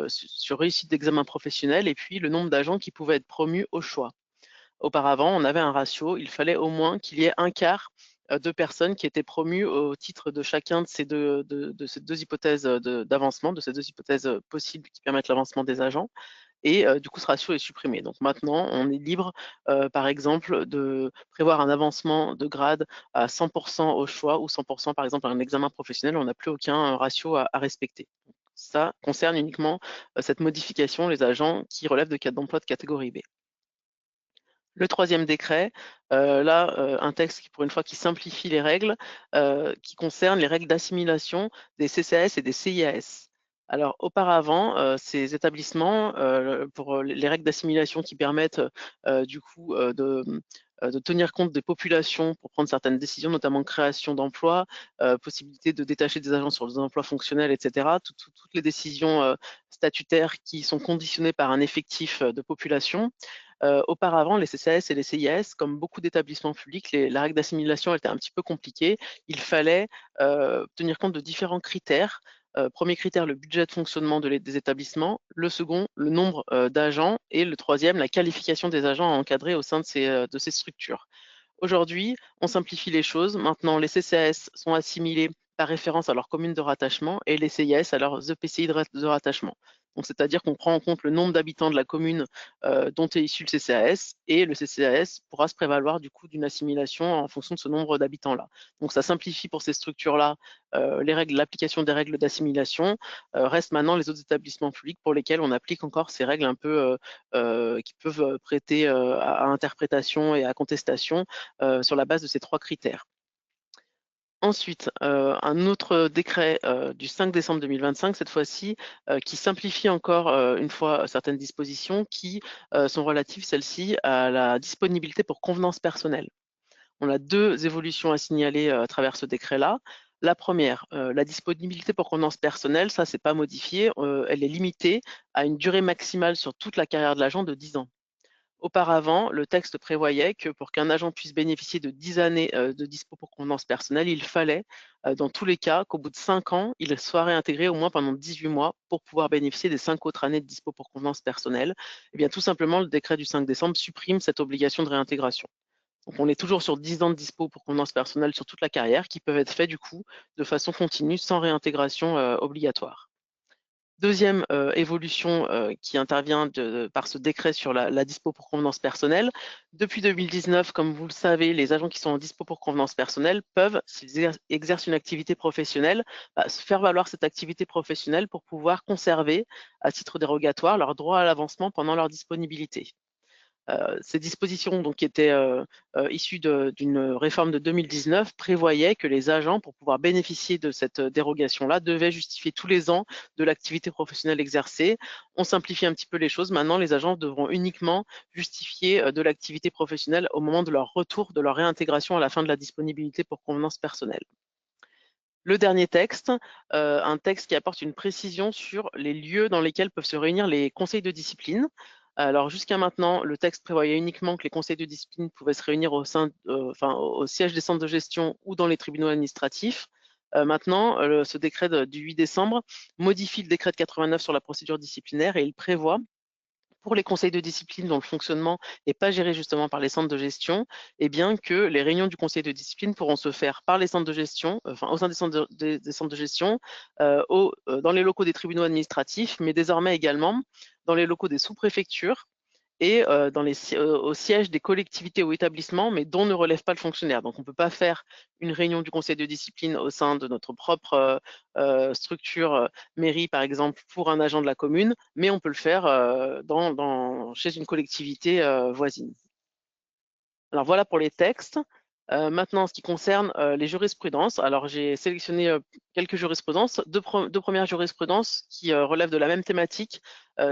S4: sur réussite d'examen professionnel, et puis le nombre d'agents qui pouvaient être promus au choix. Auparavant, on avait un ratio, il fallait au moins qu'il y ait un quart de personnes qui étaient promues au titre de chacun de ces deux hypothèses d'avancement, de ces deux hypothèses possibles qui permettent l'avancement des agents. Et du coup, ce ratio est supprimé. Donc maintenant, on est libre, par exemple, de prévoir un avancement de grade à 100% au choix ou 100% par exemple à un examen professionnel. On n'a plus aucun ratio à respecter. Ça concerne uniquement cette modification, les agents qui relèvent de cadre d'emploi de catégorie B. Le troisième décret, un texte qui, pour une fois, qui simplifie les règles, qui concerne les règles d'assimilation des CCAS et des CIAS. Alors, auparavant, ces établissements, pour les règles d'assimilation qui permettent du coup de tenir compte des populations pour prendre certaines décisions, notamment création d'emplois, possibilité de détacher des agents sur des emplois fonctionnels, etc. Toutes les décisions statutaires qui sont conditionnées par un effectif de population. Auparavant, les CCAS et les CIAS, comme beaucoup d'établissements publics, la règle d'assimilation était un petit peu compliquée. Il fallait tenir compte de différents critères. Premier critère, le budget de fonctionnement des établissements. Le second, le nombre d'agents. Et le troisième, la qualification des agents à encadrer au sein de ces structures. Aujourd'hui, on simplifie les choses. Maintenant, les CCAS sont assimilés par référence à leur commune de rattachement et les CIAS à leurs EPCI de rattachement. Donc, c'est-à-dire qu'on prend en compte le nombre d'habitants de la commune dont est issu le CCAS, et le CCAS pourra se prévaloir du coup d'une assimilation en fonction de ce nombre d'habitants-là. Donc, ça simplifie pour ces structures-là l'application des règles d'assimilation. Reste maintenant les autres établissements publics pour lesquels on applique encore ces règles un peu qui peuvent prêter à interprétation et à contestation sur la base de ces trois critères. Ensuite, un autre décret du 5 décembre 2025, cette fois-ci, qui simplifie encore une fois certaines dispositions qui sont relatives, celles-ci, à la disponibilité pour convenance personnelle. On a deux évolutions à signaler à travers ce décret-là. La première, la disponibilité pour convenance personnelle, ça, c'est pas modifié, elle est limitée à une durée maximale sur toute la carrière de l'agent de 10 ans. Auparavant, le texte prévoyait que pour qu'un agent puisse bénéficier de 10 années de dispo pour convenance personnelle, il fallait, dans tous les cas, qu'au bout de 5 ans, il soit réintégré au moins pendant 18 mois pour pouvoir bénéficier des 5 autres années de dispo pour convenance personnelle. Eh bien, tout simplement, le décret du 5 décembre supprime cette obligation de réintégration. Donc, on est toujours sur 10 ans de dispo pour convenance personnelle sur toute la carrière, qui peuvent être faits du coup de façon continue, sans réintégration obligatoire. Deuxième évolution qui intervient par ce décret sur la dispo pour convenance personnelle. Depuis 2019, comme vous le savez, les agents qui sont en dispo pour convenance personnelle peuvent, s'ils exercent une activité professionnelle, se faire valoir cette activité professionnelle pour pouvoir conserver, à titre dérogatoire, leur droit à l'avancement pendant leur disponibilité. Ces dispositions, donc, qui étaient issues d'une réforme de 2019, prévoyaient que les agents, pour pouvoir bénéficier de cette dérogation-là, devaient justifier tous les ans de l'activité professionnelle exercée. On simplifie un petit peu les choses. Maintenant, les agents devront uniquement justifier de l'activité professionnelle au moment de leur retour, de leur réintégration à la fin de la disponibilité pour convenance personnelle. Le dernier texte, un texte qui apporte une précision sur les lieux dans lesquels peuvent se réunir les conseils de discipline. Alors, jusqu'à maintenant, le texte prévoyait uniquement que les conseils de discipline pouvaient se réunir au siège des centres de gestion ou dans les tribunaux administratifs. Maintenant, ce décret du 8 décembre modifie le décret de 89 sur la procédure disciplinaire, et il prévoit, pour les conseils de discipline dont le fonctionnement n'est pas géré justement par les centres de gestion, eh bien que les réunions du conseil de discipline pourront se faire par les centres de gestion, au sein des centres de gestion, dans les locaux des tribunaux administratifs, mais désormais également dans les locaux des sous-préfectures et au siège des collectivités ou établissements, mais dont ne relève pas le fonctionnaire. Donc, on ne peut pas faire une réunion du conseil de discipline au sein de notre propre structure mairie, par exemple, pour un agent de la commune, mais on peut le faire chez une collectivité voisine. Alors, voilà pour les textes. Maintenant, en ce qui concerne les jurisprudences, alors j'ai sélectionné quelques jurisprudences, deux premières jurisprudences qui relèvent de la même thématique.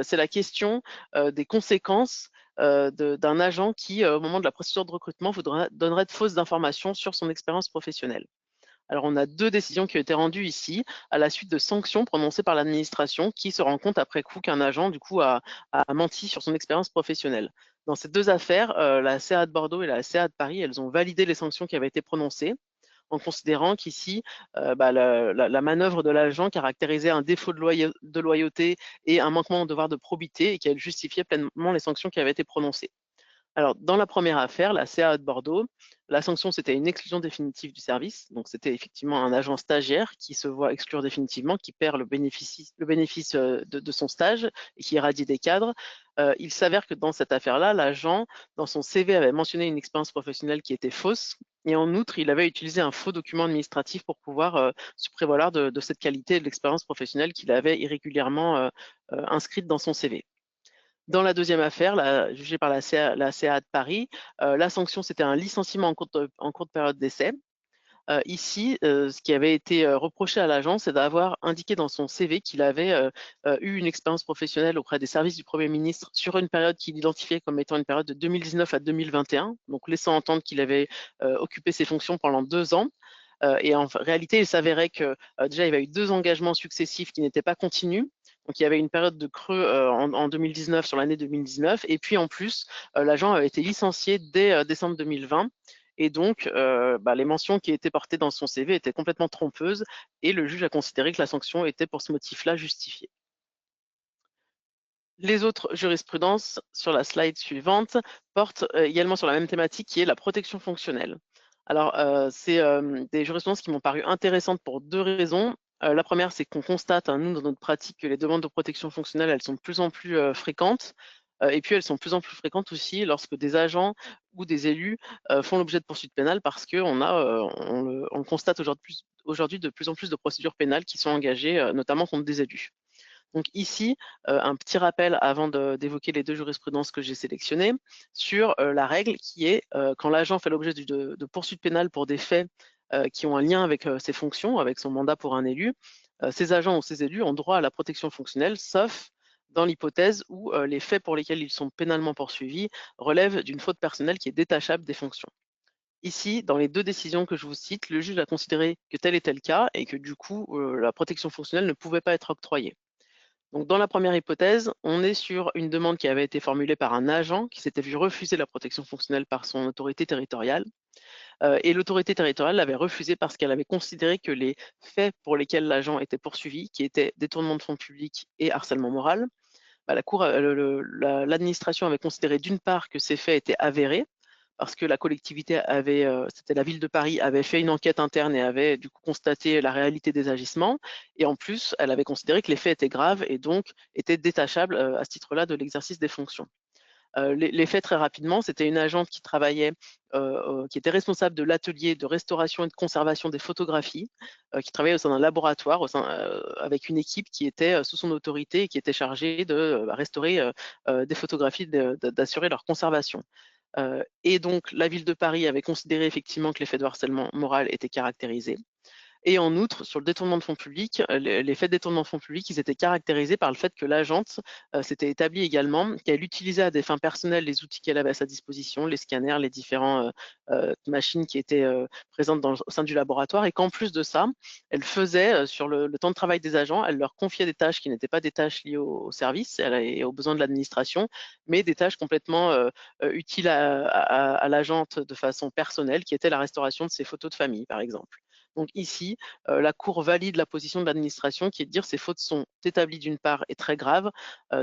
S4: C'est la question des conséquences d'un agent qui, au moment de la procédure de recrutement, donnerait de fausses informations sur son expérience professionnelle. Alors, on a 2 décisions qui ont été rendues ici, à la suite de sanctions prononcées par l'administration qui se rend compte après coup qu'un agent, du coup, a menti sur son expérience professionnelle. Dans ces 2 affaires, la CA de Bordeaux et la CA de Paris, elles ont validé les sanctions qui avaient été prononcées, en considérant qu'ici, la manœuvre de l'agent caractérisait un défaut de loyauté et un manquement au devoir de probité et qu'elle justifiait pleinement les sanctions qui avaient été prononcées. Alors, dans la première affaire, la CA de Bordeaux, la sanction, c'était une exclusion définitive du service. Donc, c'était effectivement un agent stagiaire qui se voit exclure définitivement, qui perd le bénéfice de son stage et qui irradie des cadres. Il s'avère que dans cette affaire-là, l'agent, dans son CV, avait mentionné une expérience professionnelle qui était fausse. Et en outre, il avait utilisé un faux document administratif pour pouvoir se prévaloir de cette qualité de l'expérience professionnelle qu'il avait irrégulièrement inscrite dans son CV. Dans la deuxième affaire, jugée par la CA de Paris, la sanction, c'était un licenciement en cours de période d'essai. Ici, ce qui avait été reproché à l'agent, c'est d'avoir indiqué dans son CV qu'il avait eu une expérience professionnelle auprès des services du Premier ministre sur une période qu'il identifiait comme étant une période de 2019 à 2021, donc laissant entendre qu'il avait occupé ses fonctions pendant 2 ans. Et en réalité, il s'avérait que déjà, il y avait eu 2 engagements successifs qui n'étaient pas continus. Donc, il y avait une période de creux en 2019, sur l'année 2019. Et puis, en plus, l'agent avait été licencié dès décembre 2020. Et donc, les mentions qui étaient portées dans son CV étaient complètement trompeuses. Et le juge a considéré que la sanction était pour ce motif-là justifiée. Les autres jurisprudences sur la slide suivante portent également sur la même thématique qui est la protection fonctionnelle. Alors, c'est des jurisprudences qui m'ont paru intéressantes pour 2 raisons. La première, c'est qu'on constate, nous, dans notre pratique, que les demandes de protection fonctionnelle, elles sont de plus en plus fréquentes. Et puis, elles sont de plus en plus fréquentes aussi lorsque des agents ou des élus font l'objet de poursuites pénales parce qu'on on le constate aujourd'hui de plus en plus de procédures pénales qui sont engagées, notamment contre des élus. Donc ici, un petit rappel avant d'évoquer les 2 jurisprudences que j'ai sélectionnées sur la règle qui est quand l'agent fait l'objet de poursuites pénales pour des faits qui ont un lien avec ses fonctions, avec son mandat pour un élu, ces agents ou ces élus ont droit à la protection fonctionnelle, sauf dans l'hypothèse où les faits pour lesquels ils sont pénalement poursuivis relèvent d'une faute personnelle qui est détachable des fonctions. Ici, dans les 2 décisions que je vous cite, le juge a considéré que tel était le cas et que du coup, la protection fonctionnelle ne pouvait pas être octroyée. Donc, dans la première hypothèse, on est sur une demande qui avait été formulée par un agent qui s'était vu refuser la protection fonctionnelle par son autorité territoriale. Et l'autorité territoriale l'avait refusée parce qu'elle avait considéré que les faits pour lesquels l'agent était poursuivi, qui étaient détournement de fonds publics et harcèlement moral, l'administration avait considéré d'une part que ces faits étaient avérés, parce que la collectivité c'était la ville de Paris, avait fait une enquête interne et avait du coup constaté la réalité des agissements. Et en plus, elle avait considéré que les faits étaient graves et donc étaient détachables à ce titre-là de l'exercice des fonctions. Les faits très rapidement, c'était une agente qui travaillait, qui était responsable de l'atelier de restauration et de conservation des photographies, qui travaillait au sein d'un laboratoire, avec une équipe qui était sous son autorité et qui était chargée de restaurer des photographies, d'assurer leur conservation. Et donc, la ville de Paris avait considéré effectivement que les faits de harcèlement moral étaient caractérisés. Et en outre, sur le détournement de fonds publics, les faits de détournement de fonds publics, ils étaient caractérisés par le fait que l'agente s'était établie également qu'elle utilisait à des fins personnelles les outils qu'elle avait à sa disposition, les scanners, les différentes machines qui étaient présentes au sein du laboratoire, et qu'en plus de ça, elle faisait, sur le temps de travail des agents, elle leur confiait des tâches qui n'étaient pas des tâches liées au service et aux besoins de l'administration, mais des tâches complètement utiles à l'agente de façon personnelle, qui était la restauration de ses photos de famille, par exemple. Donc ici, la Cour valide la position de l'administration qui est de dire ces fautes sont établies d'une part et très graves,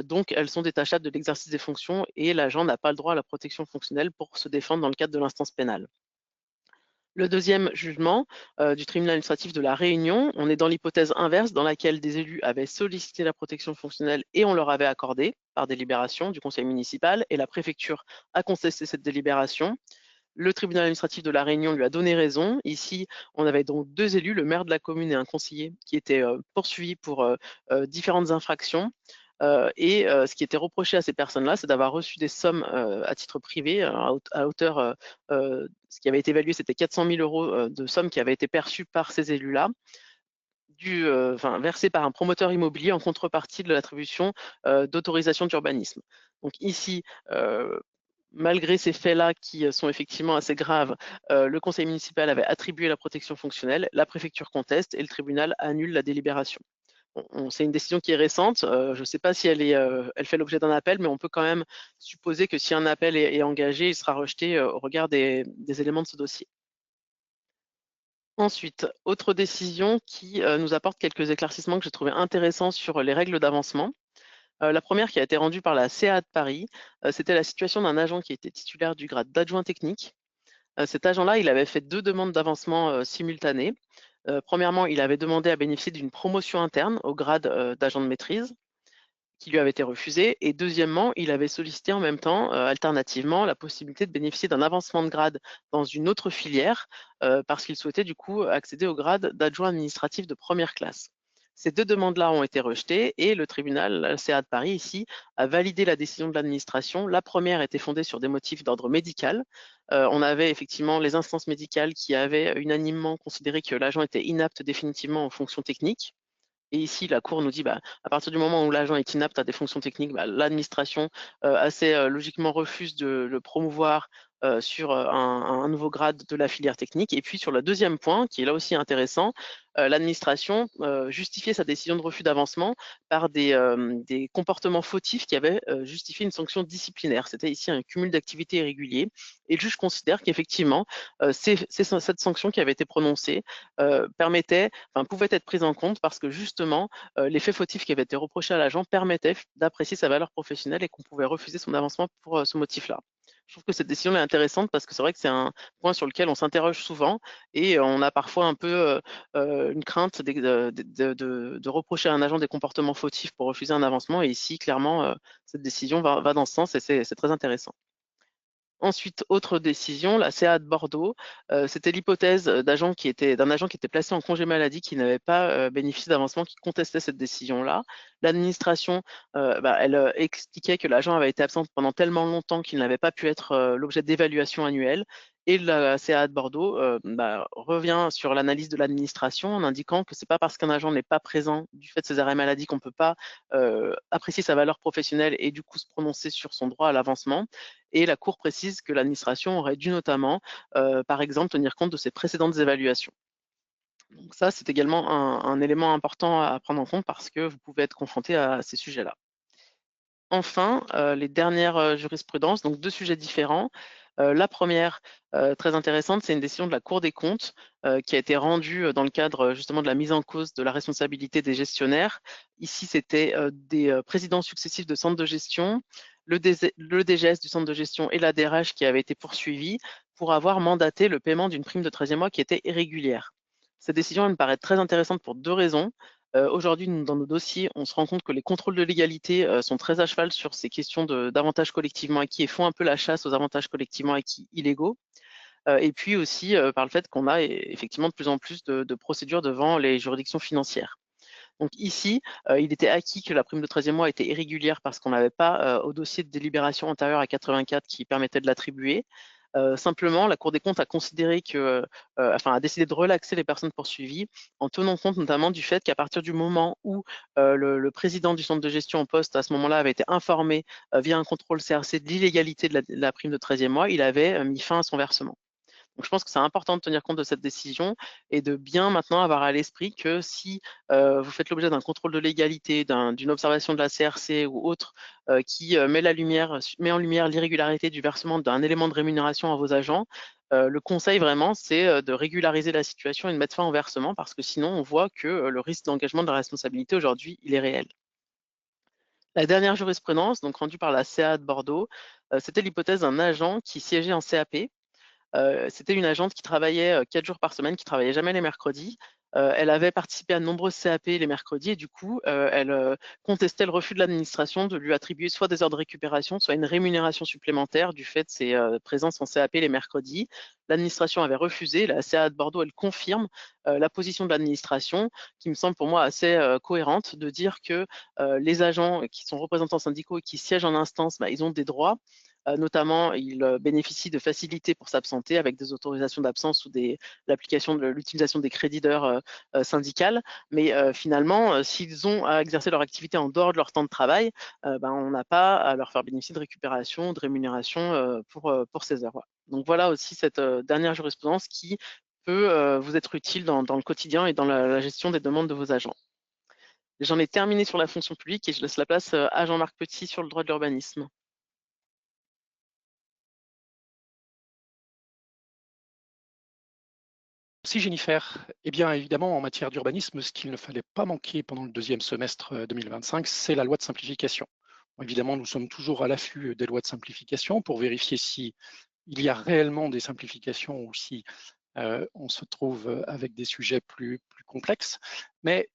S4: donc elles sont détachables de l'exercice des fonctions et l'agent n'a pas le droit à la protection fonctionnelle pour se défendre dans le cadre de l'instance pénale. Le deuxième jugement du tribunal administratif de La Réunion, on est dans l'hypothèse inverse dans laquelle des élus avaient sollicité la protection fonctionnelle et on leur avait accordé par délibération du conseil municipal et la préfecture a contesté cette délibération. Le tribunal administratif de La Réunion lui a donné raison. Ici, on avait donc 2 élus, le maire de la commune et un conseiller, qui étaient poursuivis pour différentes infractions. Et ce qui était reproché à ces personnes-là, c'est d'avoir reçu des sommes à titre privé, à hauteur, ce qui avait été évalué, c'était 400 000 € de sommes qui avaient été perçues par ces élus-là, versé par un promoteur immobilier en contrepartie de l'attribution d'autorisation d'urbanisme. Donc ici, malgré ces faits-là qui sont effectivement assez graves, le conseil municipal avait attribué la protection fonctionnelle, la préfecture conteste et le tribunal annule la délibération. C'est une décision qui est récente. Je ne sais pas si elle fait l'objet d'un appel, mais on peut quand même supposer que si un appel est engagé, il sera rejeté au regard des éléments de ce dossier. Ensuite, autre décision qui nous apporte quelques éclaircissements que j'ai trouvé intéressants sur les règles d'avancement. La première qui a été rendue par la CA de Paris, c'était la situation d'un agent qui était titulaire du grade d'adjoint technique. Cet agent-là, il avait fait 2 demandes d'avancement simultanées. Premièrement, il avait demandé à bénéficier d'une promotion interne au grade d'agent de maîtrise, qui lui avait été refusée. Et deuxièmement, il avait sollicité en même temps, alternativement, la possibilité de bénéficier d'un avancement de grade dans une autre filière, parce qu'il souhaitait du coup accéder au grade d'adjoint administratif de première classe. Ces 2 demandes-là ont été rejetées et le tribunal, la CA de Paris ici, a validé la décision de l'administration. La première était fondée sur des motifs d'ordre médical. On avait effectivement les instances médicales qui avaient unanimement considéré que l'agent était inapte définitivement aux fonctions techniques. Et ici, la Cour nous dit, à partir du moment où l'agent est inapte à des fonctions techniques, l'administration assez logiquement refuse de le promouvoir sur un nouveau grade de la filière technique. Et puis sur le deuxième point, qui est là aussi intéressant, l'administration justifiait sa décision de refus d'avancement par des comportements fautifs qui avaient justifié une sanction disciplinaire. C'était ici un cumul d'activités irréguliers. Et le juge considère qu'effectivement, cette sanction qui avait été prononcée pouvait être prise en compte parce que justement, les faits fautifs qui avaient été reprochés à l'agent permettaient d'apprécier sa valeur professionnelle et qu'on pouvait refuser son avancement pour ce motif-là. Je trouve que cette décision est intéressante parce que c'est vrai que c'est un point sur lequel on s'interroge souvent et on a parfois un peu une crainte de reprocher à un agent des comportements fautifs pour refuser un avancement. Et ici, clairement, cette décision va dans ce sens et c'est très intéressant. Ensuite, autre décision, la CA de Bordeaux, c'était l'hypothèse d'un agent qui était placé en congé maladie, qui n'avait pas bénéficié d'avancement, qui contestait cette décision-là. L'administration, elle expliquait que l'agent avait été absent pendant tellement longtemps qu'il n'avait pas pu être l'objet d'évaluation annuelle. Et la CA de Bordeaux revient sur l'analyse de l'administration en indiquant que ce n'est pas parce qu'un agent n'est pas présent du fait de ses arrêts maladie qu'on ne peut pas apprécier sa valeur professionnelle et du coup se prononcer sur son droit à l'avancement. Et la Cour précise que l'administration aurait dû notamment, par exemple, tenir compte de ses précédentes évaluations. Donc ça, c'est également un élément important à prendre en compte parce que vous pouvez être confronté à ces sujets-là. Enfin, les dernières jurisprudences, donc 2 sujets différents. La première, très intéressante, c'est une décision de la Cour des comptes qui a été rendue dans le cadre justement de la mise en cause de la responsabilité des gestionnaires. Ici, c'était des présidents successifs de centres de gestion, le DGS du centre de gestion et la DRH qui avaient été poursuivis pour avoir mandaté le paiement d'une prime de 13e mois qui était irrégulière. Cette décision, elle me paraît très intéressante pour 2 raisons. Aujourd'hui, dans nos dossiers, on se rend compte que les contrôles de légalité sont très à cheval sur ces questions d'avantages collectivement acquis et font un peu la chasse aux avantages collectivement acquis illégaux. Et puis aussi par le fait qu'on a effectivement de plus en plus de procédures devant les juridictions financières. Donc ici, il était acquis que la prime de 13e mois était irrégulière parce qu'on n'avait pas au dossier de délibération antérieur à 84 qui permettait de l'attribuer. Simplement, la Cour des comptes a considéré a décidé de relaxer les personnes poursuivies en tenant compte notamment du fait qu'à partir du moment où le président du centre de gestion en poste à ce moment-là avait été informé via un contrôle CRC de l'illégalité de la prime de 13e mois, il avait mis fin à son versement. Donc, je pense que c'est important de tenir compte de cette décision et de bien maintenant avoir à l'esprit que si vous faites l'objet d'un contrôle de légalité, d'une observation de la CRC ou autre qui met en lumière l'irrégularité du versement d'un élément de rémunération à vos agents, le conseil vraiment, c'est de régulariser la situation et de mettre fin au versement parce que sinon, on voit que le risque d'engagement de la responsabilité aujourd'hui, il est réel. La dernière jurisprudence, donc rendue par la CA de Bordeaux, c'était l'hypothèse d'un agent qui siégeait en CAP. C'était une agente qui travaillait 4 jours par semaine, qui travaillait jamais les mercredis. Elle avait participé à de nombreuses CAP les mercredis et du coup, elle contestait le refus de l'administration de lui attribuer soit des heures de récupération, soit une rémunération supplémentaire du fait de ses présences en CAP les mercredis. L'administration avait refusé. La CA de Bordeaux, elle confirme la position de l'administration, qui me semble pour moi assez cohérente, de dire que les agents qui sont représentants syndicaux et qui siègent en instance, ils ont des droits. Notamment, ils bénéficient de facilités pour s'absenter avec des autorisations d'absence ou l'application de l'utilisation des crédits d'heures syndicales. Mais finalement, s'ils ont à exercer leur activité en dehors de leur temps de travail, on n'a pas à leur faire bénéficier de récupération, de rémunération pour ces heures. Voilà. Donc voilà aussi cette dernière jurisprudence qui peut vous être utile dans le quotidien et dans la gestion des demandes de vos agents. J'en ai terminé sur la fonction publique et je laisse la place à Jean-Marc Petit sur le droit de l'urbanisme.
S5: Merci Jennifer. Eh bien, évidemment, en matière d'urbanisme, ce qu'il ne fallait pas manquer pendant le deuxième semestre 2025, c'est la loi de simplification. Bon, évidemment, nous sommes toujours à l'affût des lois de simplification pour vérifier si il y a réellement des simplifications ou si on se trouve avec des sujets plus complexes. Mais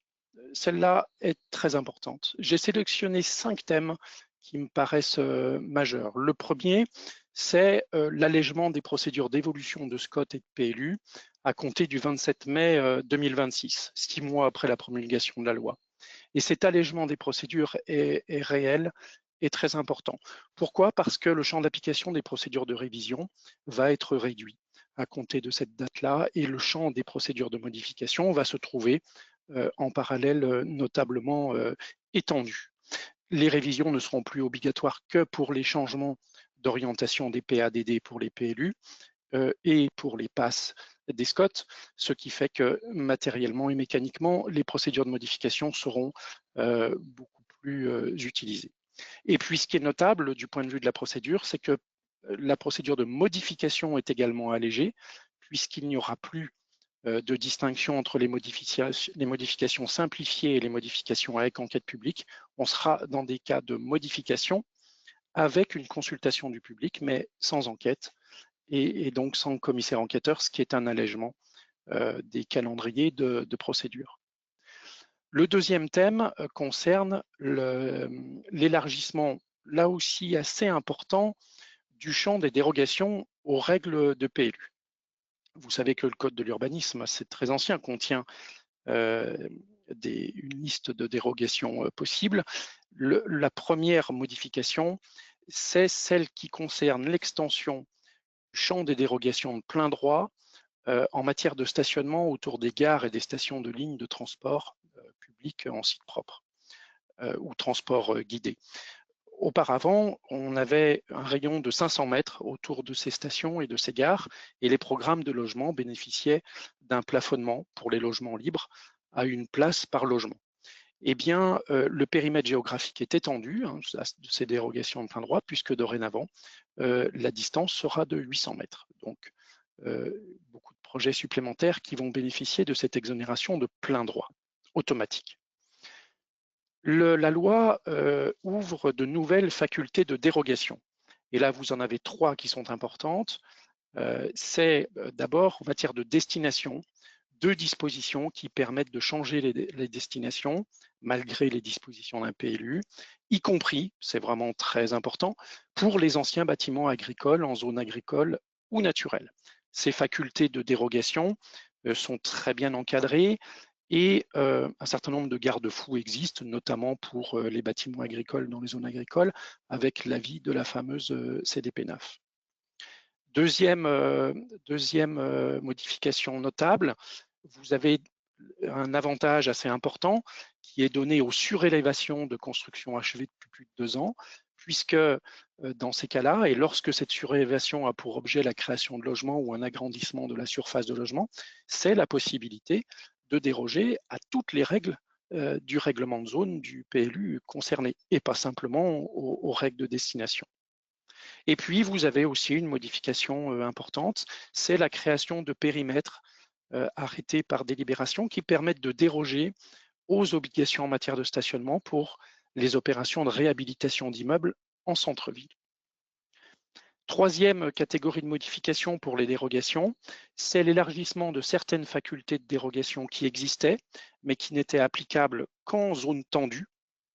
S5: celle-là est très importante. J'ai sélectionné 5 thèmes qui me paraissent majeurs. Le premier, c'est l'allègement des procédures d'évolution de SCOT et de PLU à compter du 27 mai 2026, 6 mois après la promulgation de la loi. Et cet allègement des procédures est réel et très important. Pourquoi? Parce que le champ d'application des procédures de révision va être réduit à compter de cette date-là et le champ des procédures de modification va se trouver en parallèle notablement étendu. Les révisions ne seront plus obligatoires que pour les changements d'orientation des PADD pour les PLU et pour les passes des SCOT, ce qui fait que matériellement et mécaniquement, les procédures de modification seront beaucoup plus utilisées. Et puis, ce qui est notable du point de vue de la procédure, c'est que la procédure de modification est également allégée, puisqu'il n'y aura plus de distinction entre les modifications simplifiées et les modifications avec enquête publique. On sera dans des cas de modification avec une consultation du public, mais sans enquête et donc sans commissaire enquêteur, ce qui est un allègement des calendriers de procédure. Le deuxième thème concerne l'élargissement, là aussi assez important, du champ des dérogations aux règles de PLU. Vous savez que le code de l'urbanisme, c'est très ancien, contient une liste de dérogations possibles. La première modification, c'est celle qui concerne l'extension du champ des dérogations de plein droit en matière de stationnement autour des gares et des stations de lignes de transport public en site propre ou transport guidé. Auparavant, on avait un rayon de 500 mètres autour de ces stations et de ces gares, et les programmes de logement bénéficiaient d'un plafonnement pour les logements libres à une place par logement. Eh bien, le périmètre géographique est étendu de ces dérogations de plein droit, puisque dorénavant, la distance sera de 800 mètres. Donc, beaucoup de projets supplémentaires qui vont bénéficier de cette exonération de plein droit automatique. La loi ouvre de nouvelles facultés de dérogation. Et là, vous en avez 3 qui sont importantes. C'est d'abord, en matière de destination, 2 dispositions qui permettent de changer les destinations malgré les dispositions d'un PLU, y compris, c'est vraiment très important, pour les anciens bâtiments agricoles en zone agricole ou naturelle. Ces facultés de dérogation sont très bien encadrées et un certain nombre de garde-fous existent, notamment pour les bâtiments agricoles dans les zones agricoles, avec l'avis de la fameuse CDPENAF. Deuxième modification notable, vous avez un avantage assez important qui est donné aux surélévations de construction achevées depuis plus de 2 ans, puisque dans ces cas-là, et lorsque cette surélévation a pour objet la création de logements ou un agrandissement de la surface de logement, c'est la possibilité de déroger à toutes les règles du règlement de zone du PLU concerné, et pas simplement aux règles de destination. Et puis, vous avez aussi une modification importante, c'est la création de périmètres arrêtés par délibération qui permettent de déroger aux obligations en matière de stationnement pour les opérations de réhabilitation d'immeubles en centre-ville. Troisième catégorie de modification pour les dérogations, c'est l'élargissement de certaines facultés de dérogation qui existaient, mais qui n'étaient applicables qu'en zone tendue.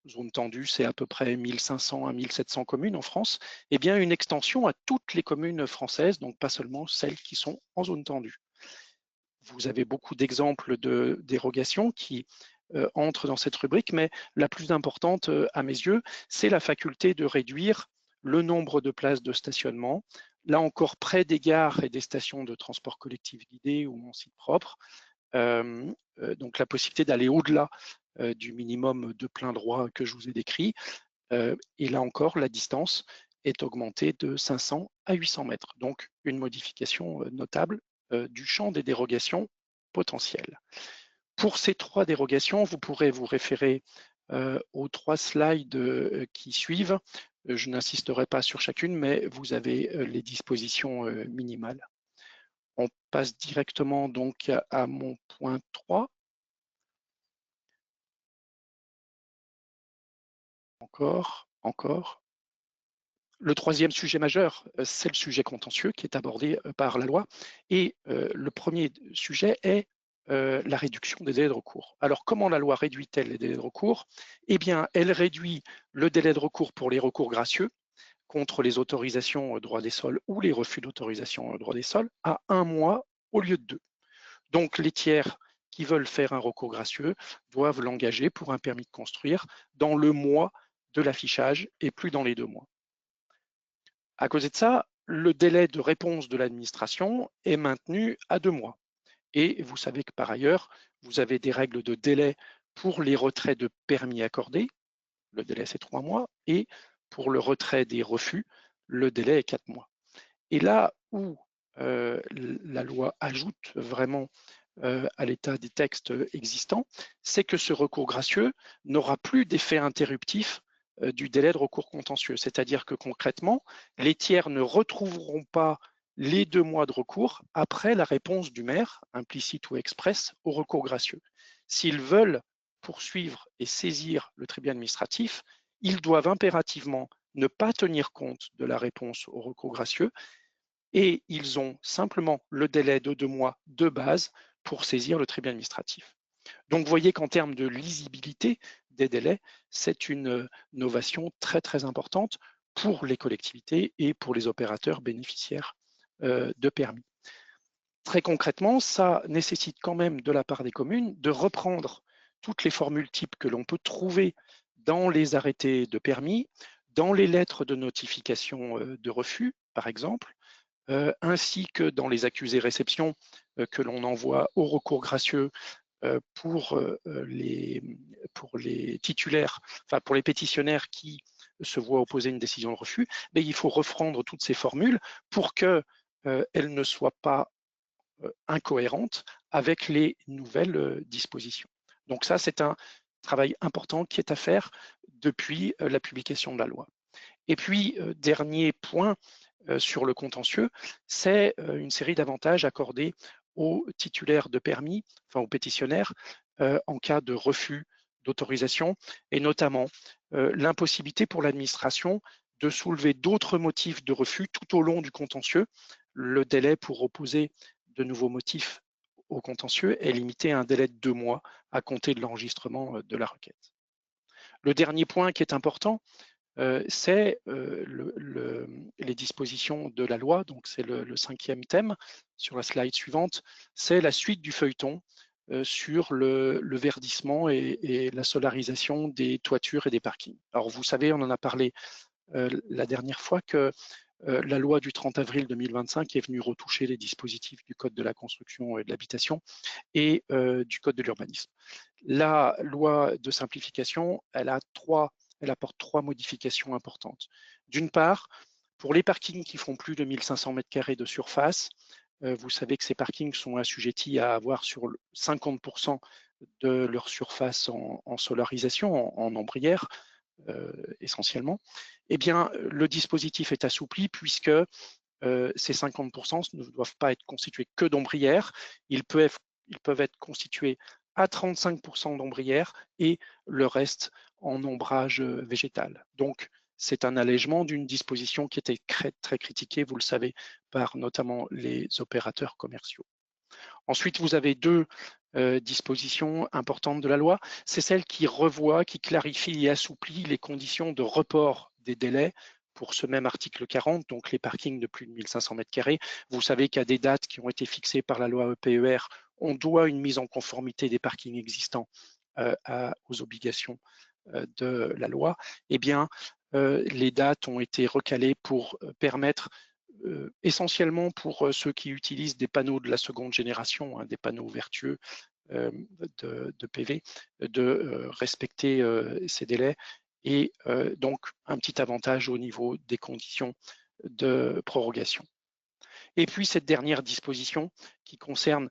S5: Zone tendue, c'est à peu près 1500 à 1700 communes en France. Eh bien, une extension à toutes les communes françaises, donc pas seulement celles qui sont en zone tendue. Vous avez beaucoup d'exemples de dérogations qui entrent dans cette rubrique, mais la plus importante à mes yeux, c'est la faculté de réduire le nombre de places de stationnement, là encore près des gares et des stations de transport collectif guidé ou en site propre, donc la possibilité d'aller au-delà du minimum de plein droit que je vous ai décrit. Et là encore, la distance est augmentée de 500 à 800 mètres. Donc, une modification notable du champ des dérogations potentielles. Pour ces 3 dérogations, vous pourrez vous référer aux 3 slides qui suivent. Je n'insisterai pas sur chacune, mais vous avez les dispositions minimales. On passe directement donc à mon point 3. Encore. Le troisième sujet majeur, c'est le sujet contentieux qui est abordé par la loi. Et le premier sujet est la réduction des délais de recours. Alors, comment la loi réduit-elle les délais de recours? Eh bien, elle réduit le délai de recours pour les recours gracieux contre les autorisations droit des sols ou les refus d'autorisation droit des sols à 1 mois au lieu de 2. Donc, les tiers qui veulent faire un recours gracieux doivent l'engager pour un permis de construire dans le mois de l'affichage et plus dans les 2 mois. À cause de ça, le délai de réponse de l'administration est maintenu à 2 mois. Et vous savez que par ailleurs, vous avez des règles de délai pour les retraits de permis accordés, le délai c'est 3 mois, et pour le retrait des refus, le délai est 4 mois. Et là où la loi ajoute vraiment à l'état des textes existants, c'est que ce recours gracieux n'aura plus d'effet interruptif du délai de recours contentieux. C'est-à-dire que concrètement, les tiers ne retrouveront pas les 2 mois de recours après la réponse du maire, implicite ou expresse, au recours gracieux. S'ils veulent poursuivre et saisir le tribunal administratif, ils doivent impérativement ne pas tenir compte de la réponse au recours gracieux et ils ont simplement le délai de 2 mois de base pour saisir le tribunal administratif. Donc, vous voyez qu'en termes de lisibilité des délais, c'est une novation très, très importante pour les collectivités et pour les opérateurs bénéficiaires de permis. Très concrètement, ça nécessite quand même de la part des communes de reprendre toutes les formules types que l'on peut trouver dans les arrêtés de permis, dans les lettres de notification de refus, par exemple, ainsi que dans les accusés-réceptions que l'on envoie au recours gracieux pour les titulaires, enfin pour les pétitionnaires qui se voient opposer une décision de refus, mais il faut refrendre toutes ces formules pour qu'elles ne soient pas incohérentes avec les nouvelles dispositions. Donc ça, c'est un travail important qui est à faire depuis la publication de la loi. Et puis, dernier point sur le contentieux, c'est une série d'avantages accordés aux titulaires de permis, enfin aux pétitionnaires, en cas de refus d'autorisation, et notamment l'impossibilité pour l'administration de soulever d'autres motifs de refus tout au long du contentieux. Le délai pour opposer de nouveaux motifs au contentieux est limité à un délai de 2 mois à compter de l'enregistrement de la requête. Le dernier point qui est important, c'est les dispositions de la loi, donc c'est le 5e thème sur la slide suivante, c'est la suite du feuilleton sur le verdissement et la solarisation des toitures et des parkings. Alors vous savez, on en a parlé la dernière fois que la loi du 30 avril 2025 est venue retoucher les dispositifs du Code de la construction et de l'habitation et du Code de l'urbanisme. La loi de simplification, elle apporte 3 modifications importantes. D'une part, pour les parkings qui font plus de 1500 m² de surface, vous savez que ces parkings sont assujettis à avoir sur 50% de leur surface en solarisation, en ombrière, essentiellement. Eh bien, le dispositif est assoupli puisque ces 50% ne doivent pas être constitués que d'ombrières. Ils peuvent être constitués à 35% d'ombrières et le reste en ombrage végétal. Donc, c'est un allègement d'une disposition qui était très critiquée, vous le savez, par notamment les opérateurs commerciaux. Ensuite, vous avez 2 dispositions importantes de la loi. C'est celle qui revoit, qui clarifie et assouplit les conditions de report des délais pour ce même article 40, donc les parkings de plus de 1500 m². Vous savez qu'à des dates qui ont été fixées par la loi EPER, on doit une mise en conformité des parkings existants aux obligations de la loi. Eh bien, les dates ont été recalées pour permettre, essentiellement pour ceux qui utilisent des panneaux de la seconde génération, hein, des panneaux vertueux de PV, de respecter ces délais, et donc un petit avantage au niveau des conditions de prorogation. Et puis cette dernière disposition qui concerne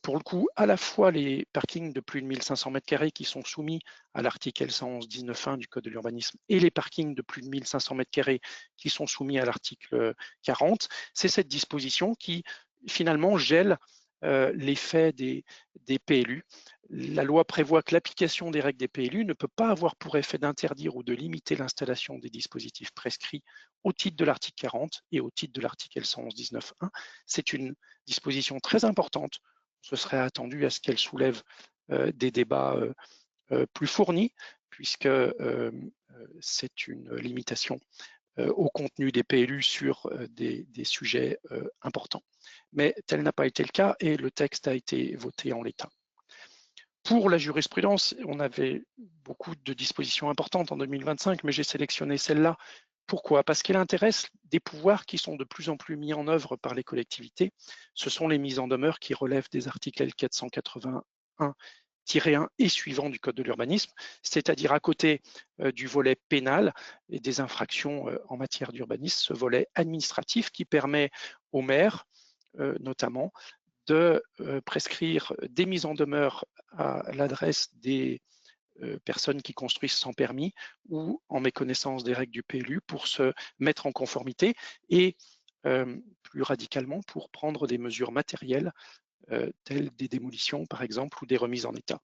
S5: pour le coup à la fois les parkings de plus de 1500 m² qui sont soumis à l'article L111-19.1 du Code de l'urbanisme et les parkings de plus de 1500 m² qui sont soumis à l'article 40, c'est cette disposition qui finalement gèle l'effet des PLU. La loi prévoit que l'application des règles des PLU ne peut pas avoir pour effet d'interdire ou de limiter l'installation des dispositifs prescrits au titre de l'article 40 et au titre de l'article L111-19.1. C'est une disposition très importante. Ce serait attendu à ce qu'elle soulève des débats plus fournis, puisque c'est une limitation au contenu des PLU sur des sujets importants. Mais tel n'a pas été le cas et le texte a été voté en l'état. Pour la jurisprudence, on avait beaucoup de dispositions importantes en 2025, mais j'ai sélectionné celle-là. Pourquoi? Parce qu'elle intéresse des pouvoirs qui sont de plus en plus mis en œuvre par les collectivités. Ce sont les mises en demeure qui relèvent des articles L481-1 et suivants du Code de l'urbanisme, c'est-à-dire à côté du volet pénal et des infractions en matière d'urbanisme, ce volet administratif qui permet aux maires, notamment, de prescrire des mises en demeure à l'adresse des personnes qui construisent sans permis ou en méconnaissance des règles du PLU pour se mettre en conformité et plus radicalement pour prendre des mesures matérielles telles des démolitions par exemple ou des remises en état.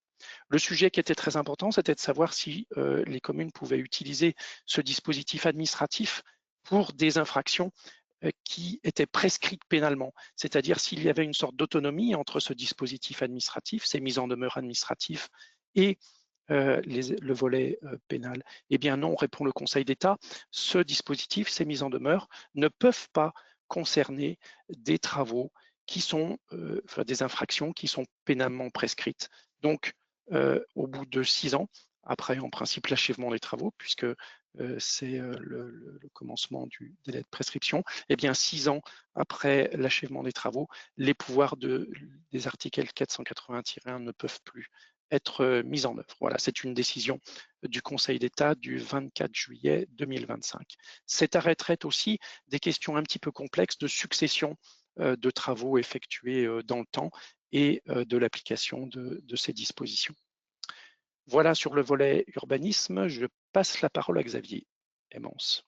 S5: Le sujet qui était très important, c'était de savoir si les communes pouvaient utiliser ce dispositif administratif pour des infractions qui étaient prescrites pénalement, c'est-à-dire s'il y avait une sorte d'autonomie entre ce dispositif administratif, ces mises en demeure administratives et le volet pénal. Eh bien non, répond le Conseil d'État, ce dispositif, ces mises en demeure, ne peuvent pas concerner des travaux qui sont, enfin, des infractions qui sont pénalement prescrites. Donc, au bout de 6 ans, après en principe l'achèvement des travaux, puisque c'est le commencement du délai de prescription, eh bien 6 ans après l'achèvement des travaux, les pouvoirs des articles 481-1 ne peuvent plus être mis en œuvre. Voilà, c'est une décision du Conseil d'État du 24 juillet 2025. Cet arrêt traite aussi des questions un petit peu complexes de succession de travaux effectués dans le temps et de l'application de ces dispositions. Voilà sur le volet urbanisme. Je passe la parole à Xavier Aimance.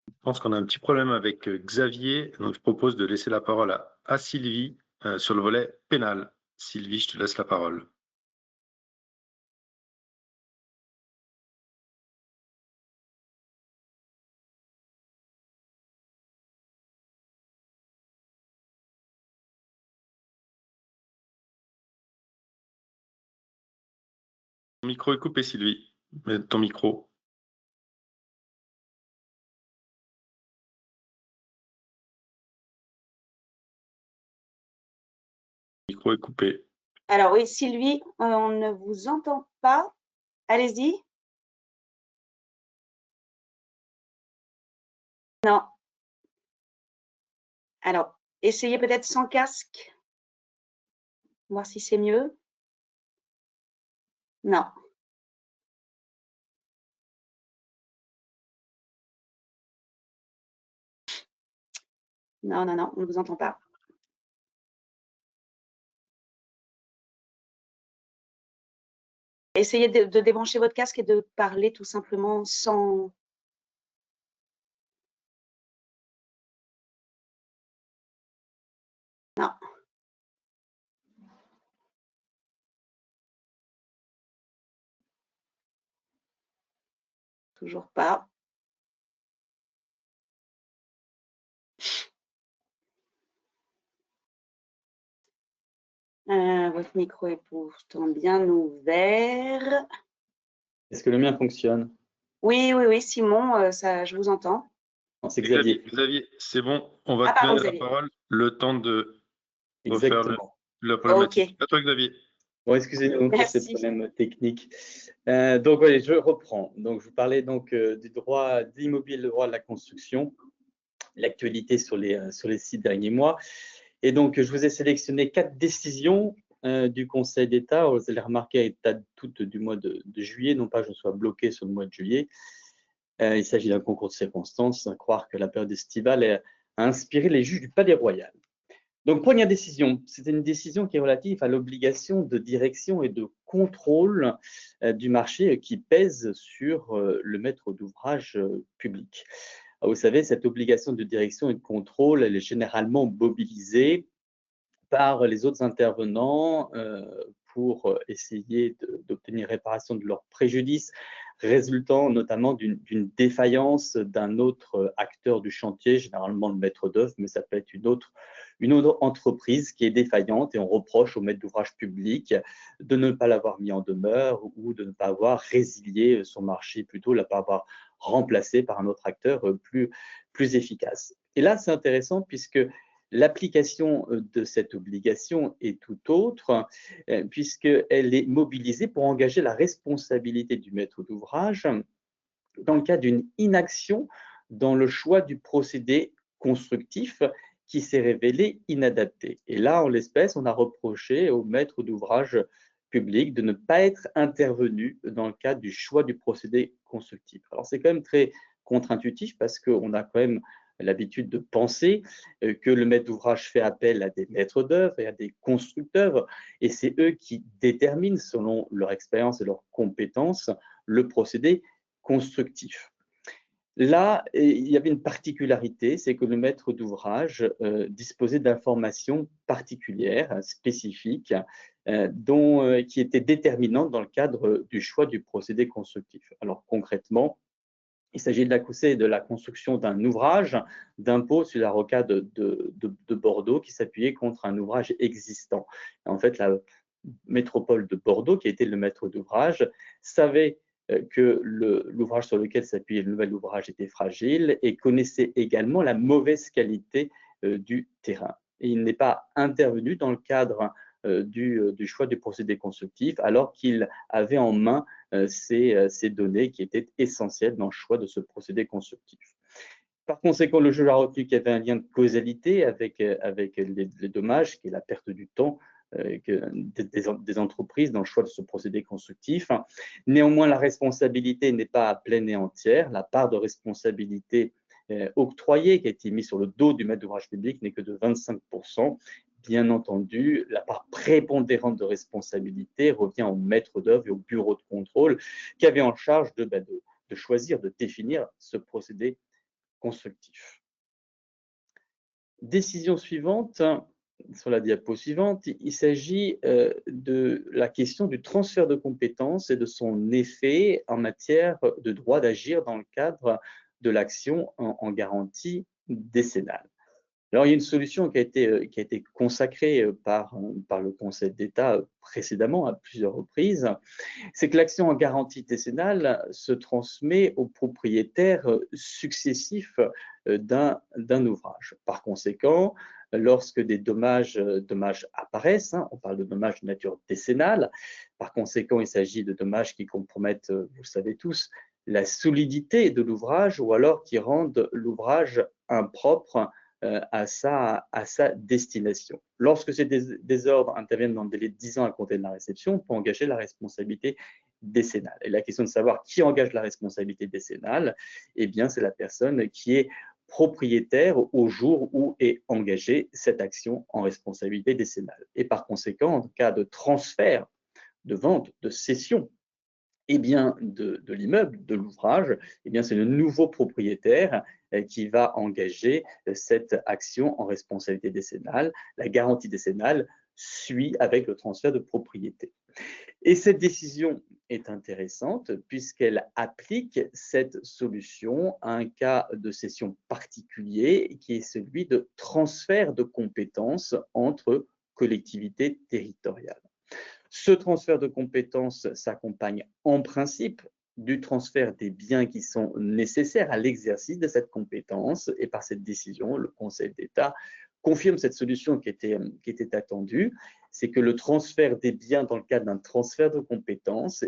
S2: Je pense qu'on a un petit problème avec Xavier, donc je propose de laisser la parole à Sylvie sur le volet pénal. Sylvie, je te laisse la parole. Ton micro est coupé, Sylvie. Ton micro. Le micro est coupé.
S1: Alors oui, Sylvie, on ne vous entend pas. Allez-y. Non. Alors, essayez peut-être sans casque. Voir si c'est mieux. Non. Non, non, non, on ne vous entend pas. Essayez de débrancher votre casque et de parler tout simplement sans... Non. Toujours pas. Votre micro est pourtant bien ouvert.
S6: Est-ce que le mien fonctionne?
S1: Oui, Simon, je vous entends.
S6: C'est Xavier.
S2: Xavier, c'est bon, on va te
S1: pardon,
S2: donner la
S1: Xavier.
S2: parole, le temps de refaire
S6: Exactement.
S2: la problématique.
S1: Ok.
S2: À toi, Xavier.
S6: Bon, excusez-nous pour ces
S1: Merci.
S6: problèmes techniques. Donc, oui, je reprends. Donc, je vous parlais donc du droit d'immobilier, le droit de la construction, l'actualité sur les 6 derniers mois. Et donc, je vous ai sélectionné 4 décisions du Conseil d'État. Vous allez remarquer, à l'état toutes du mois de juillet, non pas que je sois bloqué sur le mois de juillet. Il s'agit d'un concours de circonstances, à croire que la période estivale a inspiré les juges du Palais Royal. Donc, première décision, c'est une décision qui est relative à l'obligation de direction et de contrôle du marché qui pèse sur le maître d'ouvrage public. Vous savez, cette obligation de direction et de contrôle, elle est généralement mobilisée par les autres intervenants pour essayer d'obtenir réparation de leur préjudice, résultant notamment d'une défaillance d'un autre acteur du chantier, généralement le maître d'œuvre, mais ça peut être une autre entreprise qui est défaillante et on reproche au maître d'ouvrage public de ne pas l'avoir mis en demeure ou de ne pas avoir résilié son marché, plutôt de ne pas avoir remplacé par un autre acteur plus efficace. Et là, c'est intéressant puisque l'application de cette obligation est tout autre, puisqu'elle est mobilisée pour engager la responsabilité du maître d'ouvrage dans le cas d'une inaction dans le choix du procédé constructif qui s'est révélé inadapté. Et là, en l'espèce, on a reproché au maître d'ouvrage public de ne pas être intervenu dans le cadre du choix du procédé constructif. Alors, c'est quand même très contre-intuitif parce qu'on a quand même l'habitude de penser que le maître d'ouvrage fait appel à des maîtres d'œuvre et à des constructeurs, et c'est eux qui déterminent, selon leur expérience et leurs compétences, le procédé constructif. Là, il y avait une particularité, c'est que le maître d'ouvrage disposait d'informations particulières, spécifiques, qui étaient déterminantes dans le cadre du choix du procédé constructif. Alors concrètement, il s'agit de la construction d'un ouvrage d'impôt sur la rocade de Bordeaux qui s'appuyait contre un ouvrage existant. En fait, la métropole de Bordeaux, qui était le maître d'ouvrage, savait que l'ouvrage sur lequel s'appuyait le nouvel ouvrage était fragile et connaissait également la mauvaise qualité du terrain. Et il n'est pas intervenu dans le cadre du choix du procédé constructif, alors qu'il avait en main ces données qui étaient essentielles dans le choix de ce procédé constructif. Par conséquent, le juge a retenu qu'il y avait un lien de causalité avec les dommages, qui est la perte du temps des entreprises dans le choix de ce procédé constructif. Néanmoins, la responsabilité n'est pas pleine et entière. La part de responsabilité octroyée qui a été mise sur le dos du maître d'ouvrage public n'est que de 25%. Bien entendu, la part prépondérante de responsabilité revient au maître d'œuvre et au bureau de contrôle qui avait en charge de choisir, de définir ce procédé constructif. Décision suivante, sur la diapo suivante, il s'agit de la question du transfert de compétences et de son effet en matière de droit d'agir dans le cadre de l'action en garantie décennale. Alors, il y a une solution qui a été consacrée par le Conseil d'État précédemment à plusieurs reprises, c'est que l'action en garantie décennale se transmet aux propriétaires successifs d'un ouvrage. Par conséquent, lorsque des dommages apparaissent, on parle de dommages de nature décennale, par conséquent, il s'agit de dommages qui compromettent, vous le savez tous, la solidité de l'ouvrage ou alors qui rendent l'ouvrage impropre à sa destination. Lorsque ces désordres interviennent dans le délai de 10 ans à compter de la réception, on peut engager la responsabilité décennale. Et la question de savoir qui engage la responsabilité décennale, eh bien, c'est la personne qui est propriétaire au jour où est engagée cette action en responsabilité décennale. Et par conséquent, en cas de transfert, de vente, de cession, eh bien, de l'immeuble, de l'ouvrage, eh bien, c'est le nouveau propriétaire qui va engager cette action en responsabilité décennale. La garantie décennale suit avec le transfert de propriété. Et cette décision est intéressante puisqu'elle applique cette solution à un cas de cession particulier qui est celui de transfert de compétences entre collectivités territoriales. Ce transfert de compétences s'accompagne en principe du transfert des biens qui sont nécessaires à l'exercice de cette compétence et par cette décision, le Conseil d'État confirme cette solution qui était attendue, c'est que le transfert des biens dans le cadre d'un transfert de compétences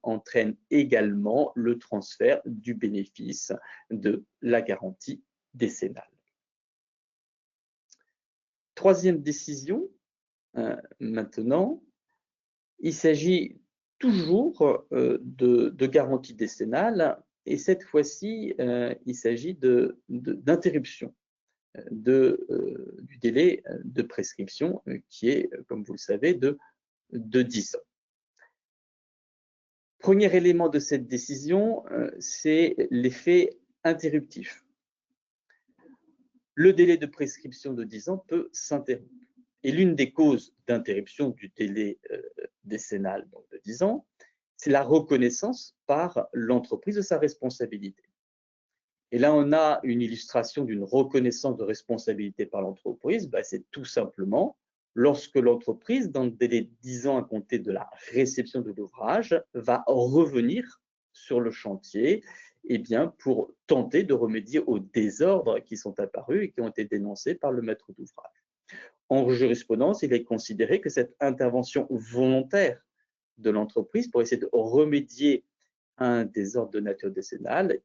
S6: entraîne également le transfert du bénéfice de la garantie décennale. Troisième décision, maintenant, il s'agit toujours de garantie décennale et cette fois-ci, il s'agit d'interruption du délai de prescription qui est, comme vous le savez, de 10 ans. Premier élément de cette décision, c'est l'effet interruptif. Le délai de prescription de 10 ans peut s'interrompre. Et l'une des causes d'interruption du délai décennal donc de 10 ans, c'est la reconnaissance par l'entreprise de sa responsabilité. Et là, on a une illustration d'une reconnaissance de responsabilité par l'entreprise. C'est tout simplement lorsque l'entreprise, dans le délai de 10 ans à compter de la réception de l'ouvrage, va revenir sur le chantier pour tenter de remédier aux désordres qui sont apparus et qui ont été dénoncés par le maître d'ouvrage. En jurisprudence, il est considéré que cette intervention volontaire de l'entreprise pour essayer de remédier à un désordre de nature décennale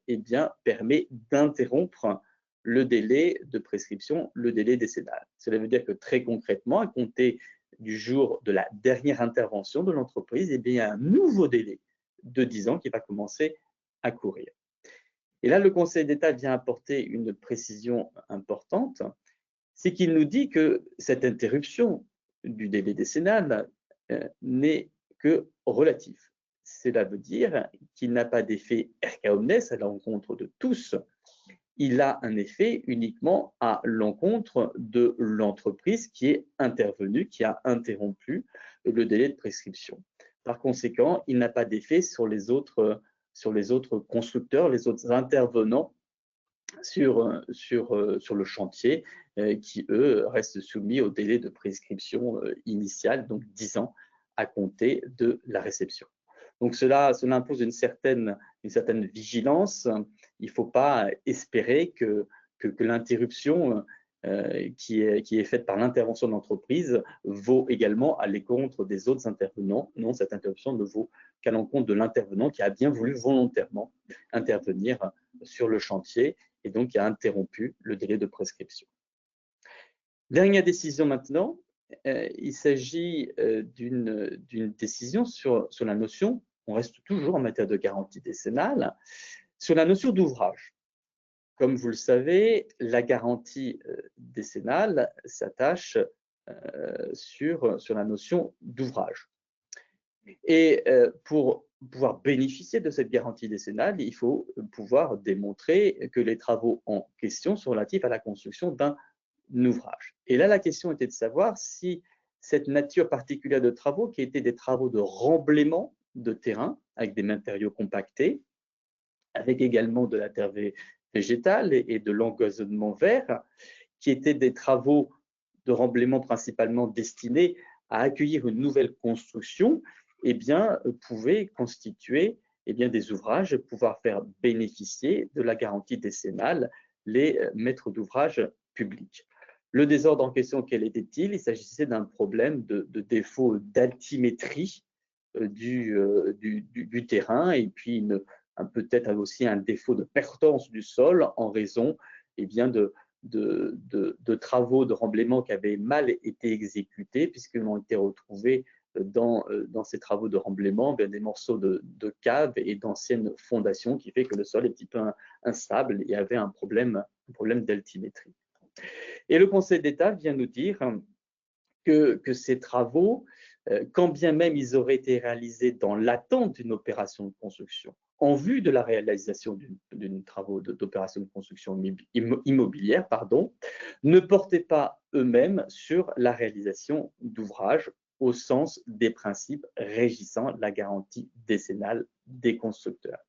S6: permet d'interrompre le délai de prescription, le délai décennal. Cela veut dire que très concrètement, à compter du jour de la dernière intervention de l'entreprise, il y a un nouveau délai de 10 ans qui va commencer à courir. Et là, le Conseil d'État vient apporter une précision importante, c'est qu'il nous dit que cette interruption du délai décennal n'est que relative. Cela veut dire qu'il n'a pas d'effet erga omnes à l'encontre de tous. Il a un effet uniquement à l'encontre de l'entreprise qui est intervenue, qui a interrompu le délai de prescription. Par conséquent, il n'a pas d'effet sur les autres constructeurs, les autres intervenants sur le chantier qui, eux, restent soumis au délai de prescription initial, donc 10 ans à compter de la réception. Donc cela impose une certaine vigilance. Il ne faut pas espérer que l'interruption qui est faite par l'intervention de l'entreprise vaut également à l'encontre des autres intervenants. Non, cette interruption ne vaut qu'à l'encontre de l'intervenant qui a bien voulu volontairement intervenir sur le chantier et donc qui a interrompu le délai de prescription. Dernière décision maintenant, il s'agit d'une décision sur la notion, on reste toujours en matière de garantie décennale, sur la notion d'ouvrage. Comme vous le savez, la garantie décennale s'attache sur la notion d'ouvrage. Et pour pouvoir bénéficier de cette garantie décennale, il faut pouvoir démontrer que les travaux en question sont relatifs à la construction d'un ouvrage. Et là, la question était de savoir si cette nature particulière de travaux, qui étaient des travaux de remblaiement de terrain avec des matériaux compactés, avec également de la terre végétale et de l'engazonnement vert, qui étaient des travaux de remblaiement principalement destinés à accueillir une nouvelle construction, pouvaient constituer des ouvrages, pouvoir faire bénéficier de la garantie décennale les maîtres d'ouvrage publics. Le désordre en question, quel était-il? Il s'agissait d'un problème de défaut d'altimétrie du terrain et puis peut-être aussi un défaut de performance du sol en raison de travaux de remblaiement qui avaient mal été exécutés puisqu'ils ont été retrouvés dans ces travaux de remblaiement des morceaux de cave et d'anciennes fondations qui fait que le sol est un petit peu instable et avait un problème d'altimétrie. Et le Conseil d'État vient nous dire que ces travaux, quand bien même ils auraient été réalisés dans l'attente d'une opération de construction, en vue de la réalisation d'une travaux d'opération de construction immobilière, ne portaient pas eux-mêmes sur la réalisation d'ouvrages au sens des principes régissant la garantie décennale des constructeurs.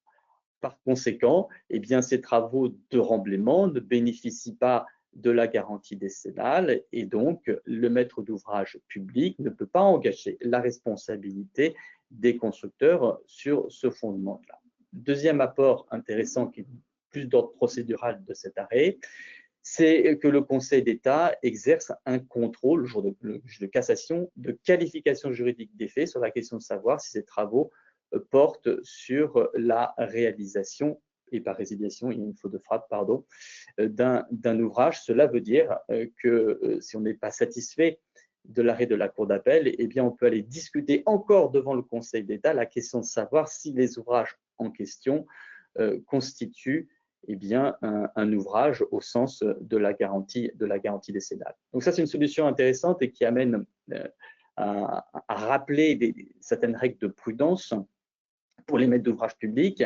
S6: Par conséquent, eh bien, ces travaux de remblaiement ne bénéficient pas de la garantie décennale et donc le maître d'ouvrage public ne peut pas engager la responsabilité des constructeurs sur ce fondement-là. Deuxième apport intéressant qui est plus d'ordre procédural de cet arrêt, c'est que le Conseil d'État exerce un contrôle, le juge de cassation, de qualification juridique des faits sur la question de savoir si ces travaux portent sur la réalisation, et par résiliation, il y a une faute de frappe, pardon, d'un ouvrage. Cela veut dire que si on n'est pas satisfait de l'arrêt de la Cour d'appel, eh bien, on peut aller discuter encore devant le Conseil d'État la question de savoir si les ouvrages en question constituent eh bien, un ouvrage au sens de la garantie décennale. Donc ça, c'est une solution intéressante et qui amène à rappeler certaines règles de prudence pour les maîtres d'ouvrage publics,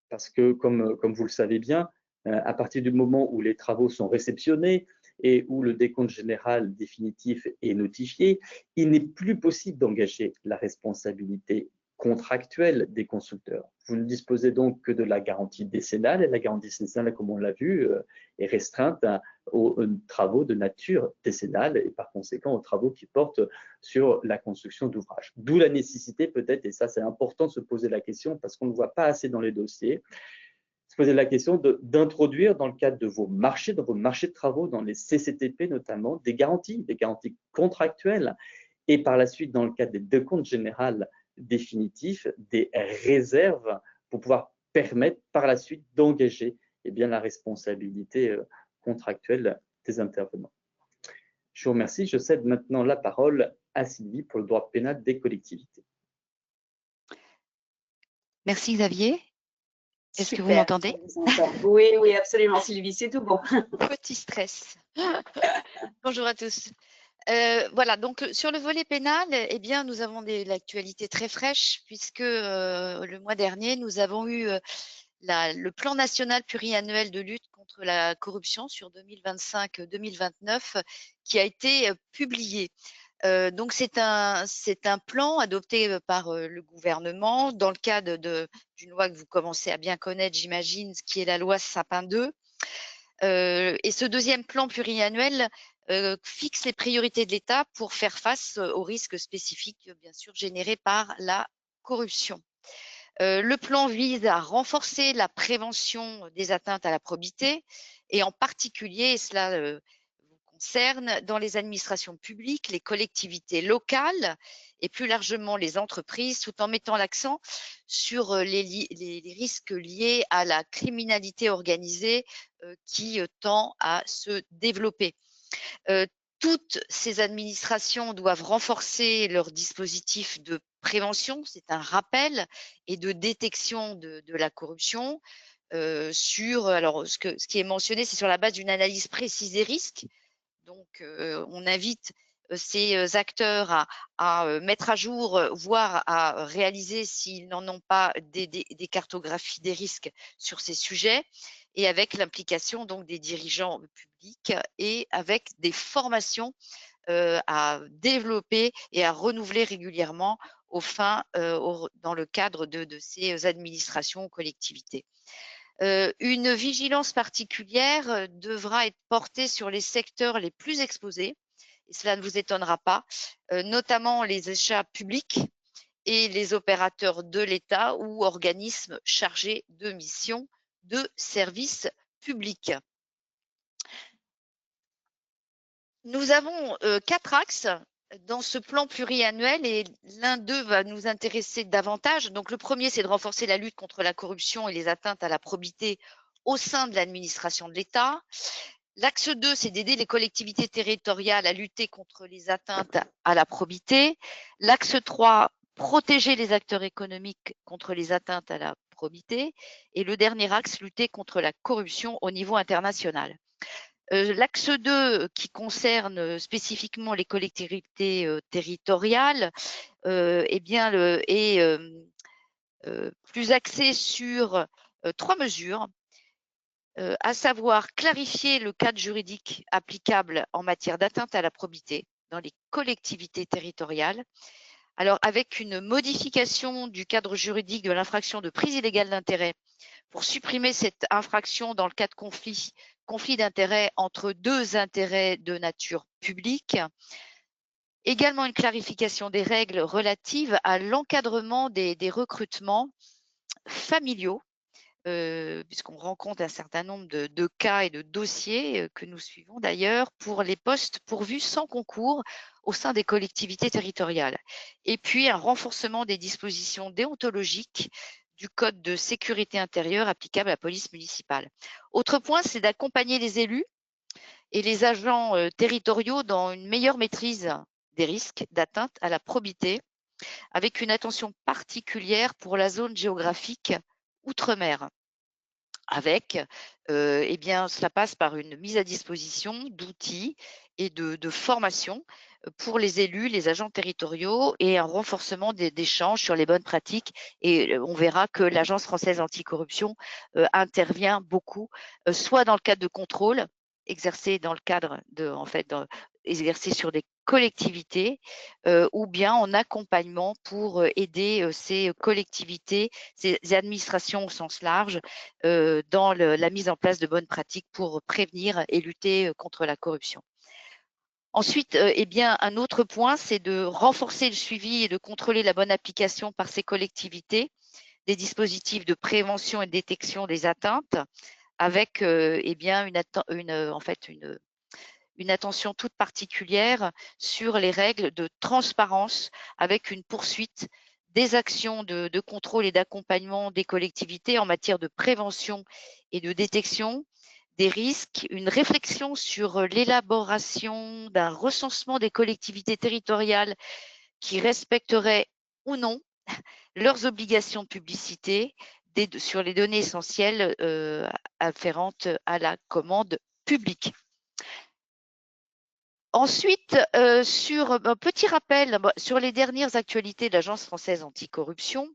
S6: parce que, comme vous le savez bien, à partir du moment où les travaux sont réceptionnés et où le décompte général définitif est notifié, il n'est plus possible d'engager la responsabilité contractuelle des constructeurs. Vous ne disposez donc que de la garantie décennale, et la garantie décennale, comme on l'a vu, est restreinte aux travaux de nature décennale et par conséquent aux travaux qui portent sur la construction d'ouvrages. D'où la nécessité peut-être, et ça c'est important de se poser la question parce qu'on ne voit pas assez dans les dossiers, se poser la question d'introduire dans le cadre de vos marchés, dans vos marchés de travaux, dans les CCTP notamment, des garanties contractuelles et par la suite dans le cadre des décomptes généraux définitifs, des réserves pour pouvoir permettre par la suite d'engager eh bien, la responsabilité contractuelle des intervenants. Je vous remercie. Je cède maintenant la parole à Sylvie pour le droit pénal des collectivités.
S7: Merci Xavier. Est-ce que vous
S1: Super,
S7: m'entendez?
S1: Oui, oui, absolument Sylvie, c'est tout bon.
S7: Petit stress. Bonjour à tous. Voilà, donc sur le volet pénal, eh bien, nous avons de l'actualité très fraîche puisque le mois dernier, nous avons eu le plan national pluriannuel de lutte contre la corruption sur 2025-2029 qui a été publié. Donc c'est un plan adopté par le gouvernement dans le cadre d'une loi que vous commencez à bien connaître, j'imagine, qui est la loi Sapin 2. Et ce deuxième plan pluriannuel fixe les priorités de l'État pour faire face aux risques spécifiques, bien sûr, générés par la corruption. Le plan vise à renforcer la prévention des atteintes à la probité et en particulier, et cela vous concerne, dans les administrations publiques, les collectivités locales et plus largement les entreprises, tout en mettant l'accent sur les risques liés à la criminalité organisée qui tend à se développer. Toutes ces administrations doivent renforcer leurs dispositifs de prévention, c'est un rappel, et de détection de la corruption. Alors, ce qui est mentionné, c'est sur la base d'une analyse précise des risques. Donc, on invite ces acteurs à mettre à jour, voire à réaliser, s'ils n'en ont pas, des cartographies des risques sur ces sujets, et avec l'implication donc des dirigeants publics et avec des formations à développer et à renouveler régulièrement dans le cadre de ces administrations ou collectivités. Une vigilance particulière devra être portée sur les secteurs les plus exposés, et cela ne vous étonnera pas, notamment les achats publics et les opérateurs de l'État ou organismes chargés de missions de service public. Nous avons 4 axes dans ce plan pluriannuel et l'un d'eux va nous intéresser davantage. Donc, le premier, c'est de renforcer la lutte contre la corruption et les atteintes à la probité au sein de l'administration de l'État. L'axe 2, c'est d'aider les collectivités territoriales à lutter contre les atteintes à la probité. L'axe 3, protéger les acteurs économiques contre les atteintes à la probité. Et le dernier axe, lutter contre la corruption au niveau international. L'axe 2, qui concerne spécifiquement les collectivités territoriales, eh bien, est plus axé sur 3 mesures, à savoir clarifier le cadre juridique applicable en matière d'atteinte à la probité. dans les collectivités territoriales. Alors, avec une modification du cadre juridique de l'infraction de prise illégale d'intérêt pour supprimer cette infraction dans le cas de conflit d'intérêt entre deux intérêts de nature publique. Également une clarification des règles relatives à l'encadrement des recrutements familiaux, puisqu'on rencontre un certain nombre de cas et de dossiers que nous suivons d'ailleurs pour les postes pourvus sans concours au sein des collectivités territoriales. Et puis un renforcement des dispositions déontologiques du code de sécurité intérieure applicable à la police municipale. Autre point, c'est d'accompagner les élus et les agents territoriaux dans une meilleure maîtrise des risques d'atteinte à la probité, avec une attention particulière pour la zone géographique outre-mer. Avec, eh bien, cela passe par une mise à disposition d'outils et de formation pour les élus, les agents territoriaux et un renforcement d'échanges sur les bonnes pratiques. Et on verra que l'Agence française anticorruption intervient beaucoup, soit dans le cadre de contrôle, exercé dans le cadre de, exercé sur des collectivités ou bien en accompagnement pour aider ces collectivités, ces administrations au sens large dans la mise en place de bonnes pratiques pour prévenir et lutter contre la corruption. Ensuite, eh bien, un autre point, c'est de renforcer le suivi et de contrôler la bonne application par ces collectivités des dispositifs de prévention et de détection des atteintes avec eh bien, une attention toute particulière sur les règles de transparence avec une poursuite des actions de contrôle et d'accompagnement des collectivités en matière de prévention et de détection des risques, une réflexion sur l'élaboration d'un recensement des collectivités territoriales qui respecteraient ou non leurs obligations de publicité sur les données essentielles afférentes à la commande publique. Ensuite, sur un petit rappel sur les dernières actualités de l'Agence française anticorruption,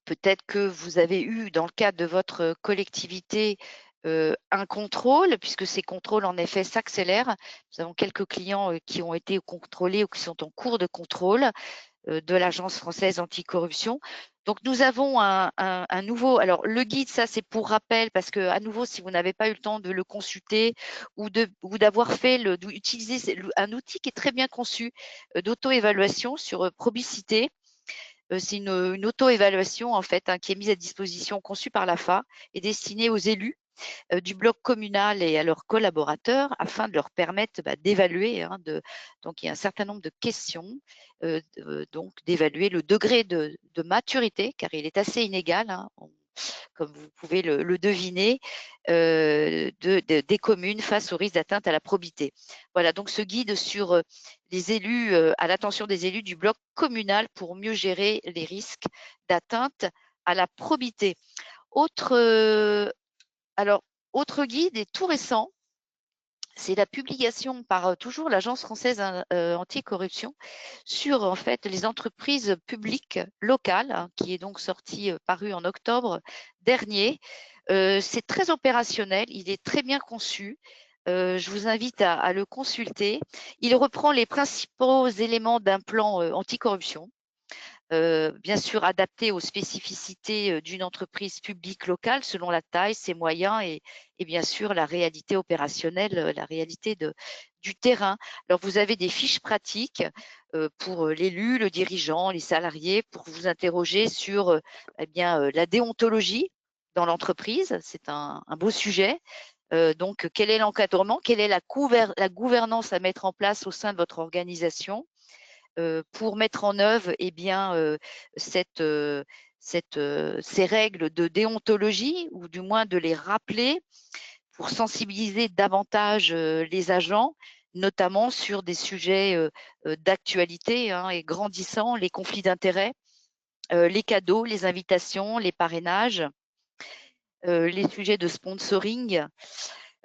S7: peut-être que vous avez eu dans le cadre de votre collectivité un contrôle, puisque ces contrôles en effet s'accélèrent. Nous avons quelques clients qui ont été contrôlés ou qui sont en cours de contrôle de l'Agence française anticorruption. Donc, nous avons un nouveau, alors le guide, ça c'est pour rappel, parce que à nouveau, si vous n'avez pas eu le temps de le consulter ou d'avoir d'utiliser un outil qui est très bien conçu d'auto-évaluation sur Probicité. C'est une auto-évaluation en fait qui est mise à disposition, conçue par l'AFA et destinée aux élus du bloc communal et à leurs collaborateurs afin de leur permettre d'évaluer. Donc, il y a un certain nombre de questions, donc d'évaluer le degré de maturité, car il est assez inégal, comme vous pouvez le deviner, des communes face au risque d'atteinte à la probité. Voilà, donc ce guide sur les élus, à l'attention des élus du bloc communal pour mieux gérer les risques d'atteinte à la probité. Autre guide et tout récent, c'est la publication par toujours l'Agence française anticorruption sur en fait les entreprises publiques locales, qui est donc paru en octobre dernier. C'est très opérationnel, il est très bien conçu. Je vous invite à le consulter. Il reprend les principaux éléments d'un plan anticorruption. Bien sûr adapté aux spécificités d'une entreprise publique locale selon la taille, ses moyens et bien sûr la réalité opérationnelle, la réalité du terrain. Alors vous avez des fiches pratiques pour l'élu, le dirigeant, les salariés pour vous interroger sur la déontologie dans l'entreprise. C'est un beau sujet. Donc quel est l'encadrement, quelle est la gouvernance à mettre en place au sein de votre organisation pour mettre en œuvre ces règles de déontologie, ou du moins de les rappeler pour sensibiliser davantage les agents, notamment sur des sujets d'actualité et grandissants, les conflits d'intérêts, les cadeaux, les invitations, les parrainages, les sujets de sponsoring.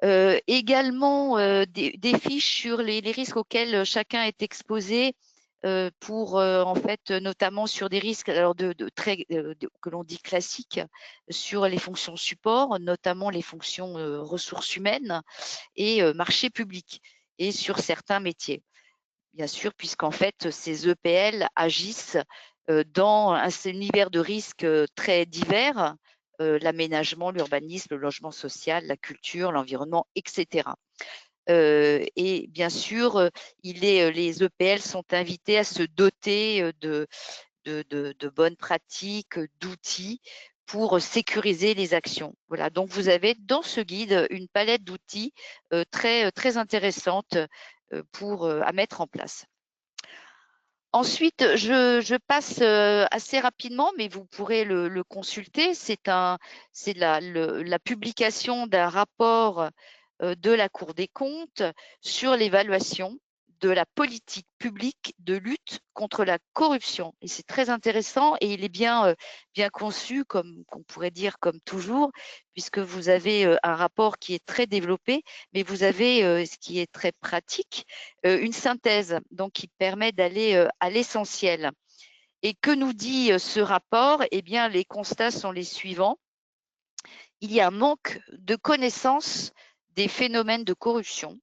S7: Également des fiches sur les risques auxquels chacun est exposé pour en fait notamment sur des risques alors que l'on dit classiques sur les fonctions support, notamment les fonctions ressources humaines et marché public, et sur certains métiers. bien sûr, puisqu'en fait, ces EPL agissent dans un univers de risques très divers, l'aménagement, l'urbanisme, le logement social, la culture, l'environnement, etc. Et bien sûr, les EPL sont invités à se doter de bonnes pratiques, d'outils pour sécuriser les actions. Voilà, donc vous avez dans ce guide une palette d'outils très intéressante à mettre en place. Ensuite, je passe assez rapidement, mais vous pourrez le consulter. C'est la publication d'un rapport de la Cour des comptes sur l'évaluation de la politique publique de lutte contre la corruption. Et c'est très intéressant et il est bien conçu, comme qu'on pourrait dire comme toujours, puisque vous avez un rapport qui est très développé, mais vous avez, ce qui est très pratique, une synthèse donc qui permet d'aller à l'essentiel. Et que nous dit ce rapport? Eh bien, les constats sont les suivants. Il y a un manque de connaissance des phénomènes de corruption.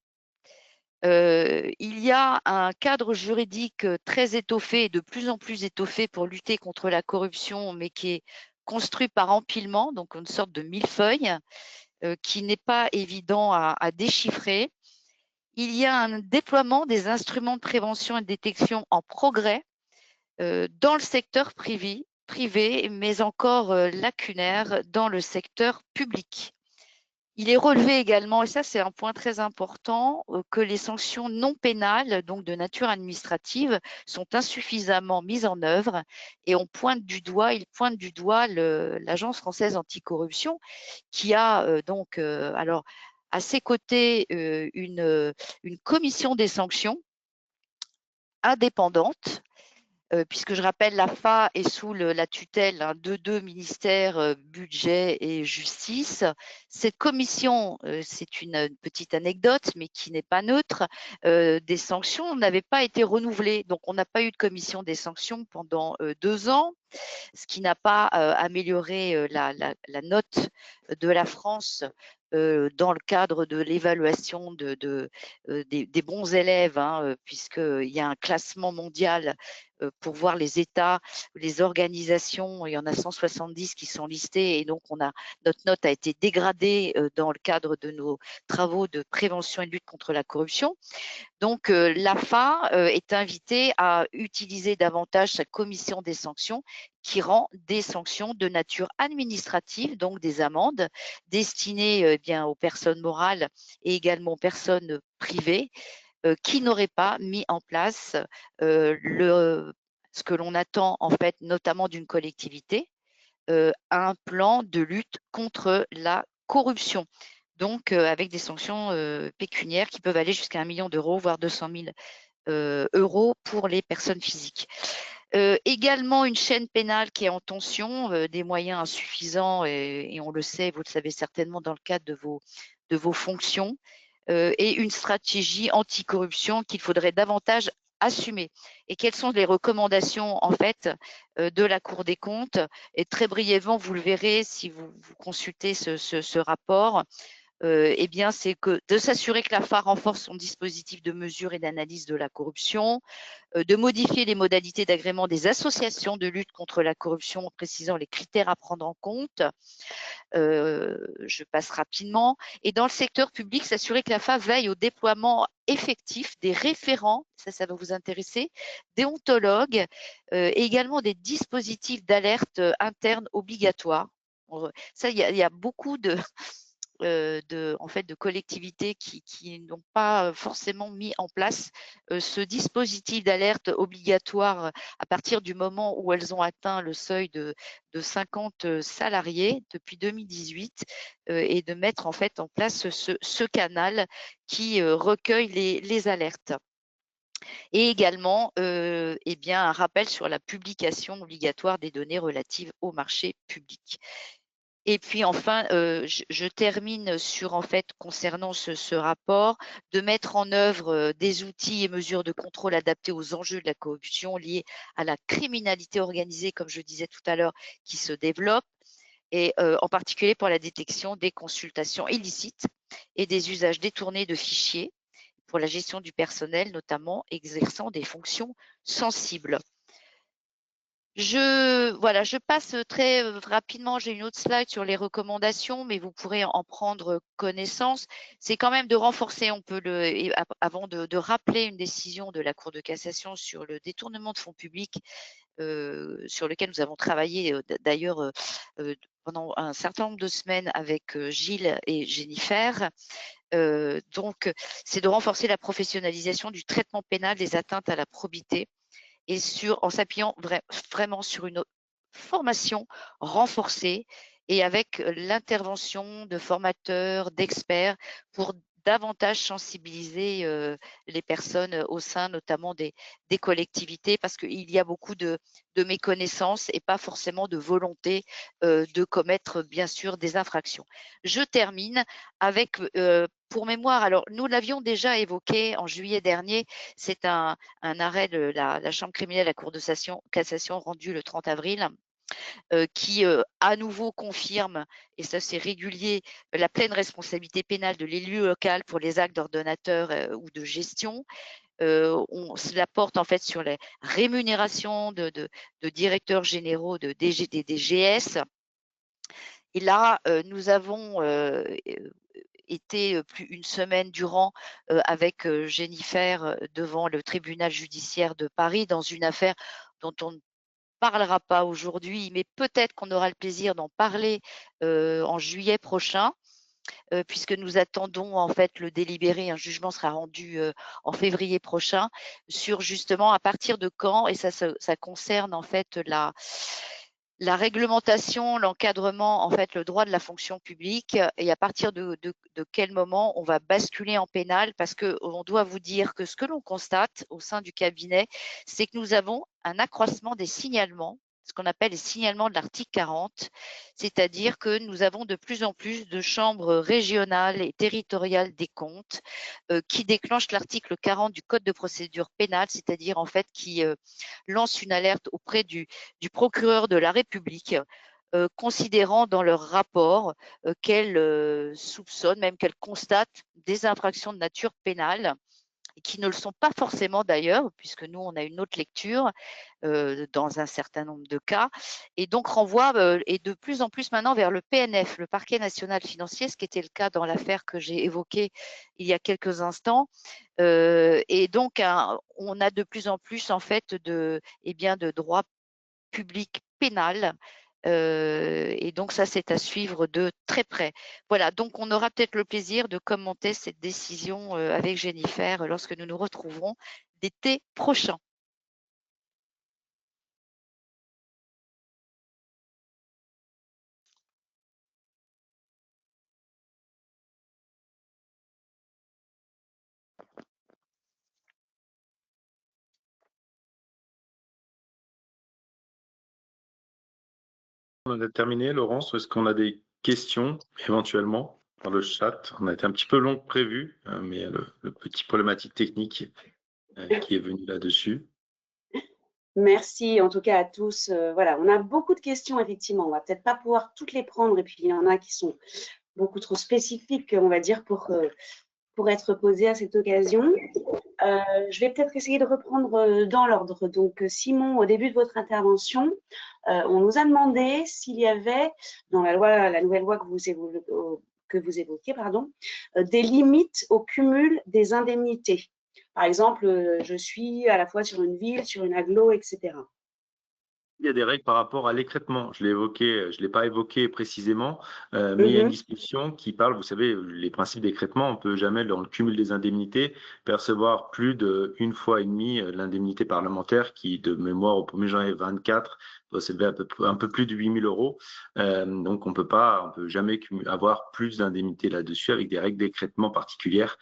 S7: Il y a un cadre juridique très étoffé et de plus en plus étoffé pour lutter contre la corruption, mais qui est construit par empilement, donc une sorte de millefeuille qui n'est pas évident à déchiffrer. Il y a un déploiement des instruments de prévention et de détection en progrès dans le secteur privé, mais encore lacunaire dans le secteur public. Il est relevé également, et ça c'est un point très important, que les sanctions non pénales, donc de nature administrative, sont insuffisamment mises en œuvre et il pointe du doigt l'Agence française anticorruption qui a donc alors à ses côtés une commission des sanctions indépendante, puisque je rappelle, l'AFA est sous la tutelle de deux ministères, budget et justice. Cette commission, c'est une petite anecdote, mais qui n'est pas neutre, des sanctions n'avaient pas été renouvelées. Donc, on n'a pas eu de commission des sanctions pendant 2 ans, ce qui n'a pas amélioré la note de la France dans le cadre de l'évaluation des bons élèves, puisqu'il y a un classement mondial pour voir les États, les organisations, il y en a 170 qui sont listés et donc notre note a été dégradée dans le cadre de nos travaux de prévention et de lutte contre la corruption. Donc l'AFA est invitée à utiliser davantage sa commission des sanctions qui rend des sanctions de nature administrative, donc des amendes destinées bien aux personnes morales et également aux personnes privées qui n'auraient pas mis en place ce que l'on attend en fait notamment d'une collectivité, un plan de lutte contre la corruption. Donc avec des sanctions pécuniaires qui peuvent aller jusqu'à 1 million d'euros, voire 200 000 euros pour les personnes physiques. Également une chaîne pénale qui est en tension, des moyens insuffisants et on le sait, vous le savez certainement dans le cadre de vos fonctions, et une stratégie anticorruption qu'il faudrait davantage assumer. Et quelles sont les recommandations en fait de la Cour des comptes? Et très brièvement, vous le verrez si vous consultez ce rapport. Eh bien, c'est que de s'assurer que l'AFA renforce son dispositif de mesure et d'analyse de la corruption, de modifier les modalités d'agrément des associations de lutte contre la corruption en précisant les critères à prendre en compte. Je passe rapidement. Et dans le secteur public, s'assurer que l'AFA veille au déploiement effectif des référents, ça va vous intéresser, déontologues, et également des dispositifs d'alerte interne obligatoires. Ça, il y a beaucoup de collectivités qui n'ont pas forcément mis en place ce dispositif d'alerte obligatoire à partir du moment où elles ont atteint le seuil de 50 salariés depuis 2018 et de mettre en fait en place ce canal qui recueille les alertes. Et également eh bien, un rappel sur la publication obligatoire des données relatives au marché public. Et puis enfin, je termine sur, en fait, concernant ce rapport, de mettre en œuvre des outils et mesures de contrôle adaptés aux enjeux de la corruption liés à la criminalité organisée, comme je disais tout à l'heure, qui se développe, et en particulier pour la détection des consultations illicites et des usages détournés de fichiers, pour la gestion du personnel, notamment exerçant des fonctions sensibles. Je passe très rapidement, j'ai une autre slide sur les recommandations, mais vous pourrez en prendre connaissance. C'est quand même de renforcer, avant de rappeler une décision de la Cour de cassation sur le détournement de fonds publics, sur lequel nous avons travaillé d'ailleurs pendant un certain nombre de semaines avec Gilles et Jennifer. Donc, c'est de renforcer la professionnalisation du traitement pénal des atteintes à la probité et en s'appuyant vraiment sur une formation renforcée et avec l'intervention de formateurs, d'experts pour davantage sensibiliser les personnes au sein notamment des collectivités, parce qu'il y a beaucoup de méconnaissances et pas forcément de volonté de commettre bien sûr des infractions. Je termine avec, pour mémoire, alors nous l'avions déjà évoqué en juillet dernier, c'est un arrêt de la Chambre criminelle, la Cour de cassation rendu le 30 avril, qui à nouveau confirme, et ça c'est régulier, la pleine responsabilité pénale de l'élu local pour les actes d'ordonnateur ou de gestion. Cela porte en fait sur les rémunérations de directeurs généraux des DGS. Et là, nous avons été plus une semaine durant avec Jennifer devant le tribunal judiciaire de Paris dans une affaire dont on ne parlera pas aujourd'hui, mais peut-être qu'on aura le plaisir d'en parler en juillet prochain, puisque nous attendons en fait le délibéré. Un jugement sera rendu en février prochain sur justement à partir de quand, et ça concerne en fait la réglementation, l'encadrement, en fait, le droit de la fonction publique, et à partir de quel moment on va basculer en pénal, parce qu'on doit vous dire que ce que l'on constate au sein du cabinet, c'est que nous avons un accroissement des signalements, ce qu'on appelle les signalements de l'article 40, c'est-à-dire que nous avons de plus en plus de chambres régionales et territoriales des comptes qui déclenchent l'article 40 du Code de procédure pénale, c'est-à-dire en fait qui lance une alerte auprès du procureur de la République, considérant dans leur rapport qu'elles soupçonnent, même qu'elles constatent des infractions de nature pénale, et qui ne le sont pas forcément d'ailleurs, puisque nous, on a une autre lecture dans un certain nombre de cas, et donc renvoie et de plus en plus maintenant vers le PNF, le Parquet national financier, ce qui était le cas dans l'affaire que j'ai évoquée il y a quelques instants. Et donc, on a de plus en plus en fait de droit public pénal. Et donc ça, c'est à suivre de très près. Voilà, donc on aura peut-être le plaisir de commenter cette décision avec Jennifer lorsque nous nous retrouverons l'été prochain.
S2: On a terminé, Laurence, ou est-ce qu'on a des questions éventuellement dans le chat? On a été un petit peu long que prévu, mais il y a le petit problématique technique qui est venu là-dessus.
S1: Merci en tout cas à tous. Voilà, on a beaucoup de questions effectivement. On va peut-être pas pouvoir toutes les prendre, et puis il y en a qui sont beaucoup trop spécifiques, on va dire, pour être posées à cette occasion. Je vais peut-être essayer de reprendre dans l'ordre. Donc, Simon, au début de votre intervention, on nous a demandé s'il y avait, dans la nouvelle loi que vous évoquiez, des limites au cumul des indemnités. Par exemple, je suis à la fois sur une ville, sur une agglo, etc.
S2: Il y a des règles par rapport à l'écrêtement. Je l'ai évoqué, je ne l'ai pas évoqué précisément, mais il y a une disposition qui parle, vous savez, les principes d'écrêtement, on ne peut jamais, dans le cumul des indemnités, percevoir plus d'une fois et demie l'indemnité parlementaire qui, de mémoire, au 1er janvier 24, doit s'élever un peu plus de 8 000 euros. Donc, on ne peut jamais avoir plus d'indemnités là-dessus avec des règles d'écrêtement particulières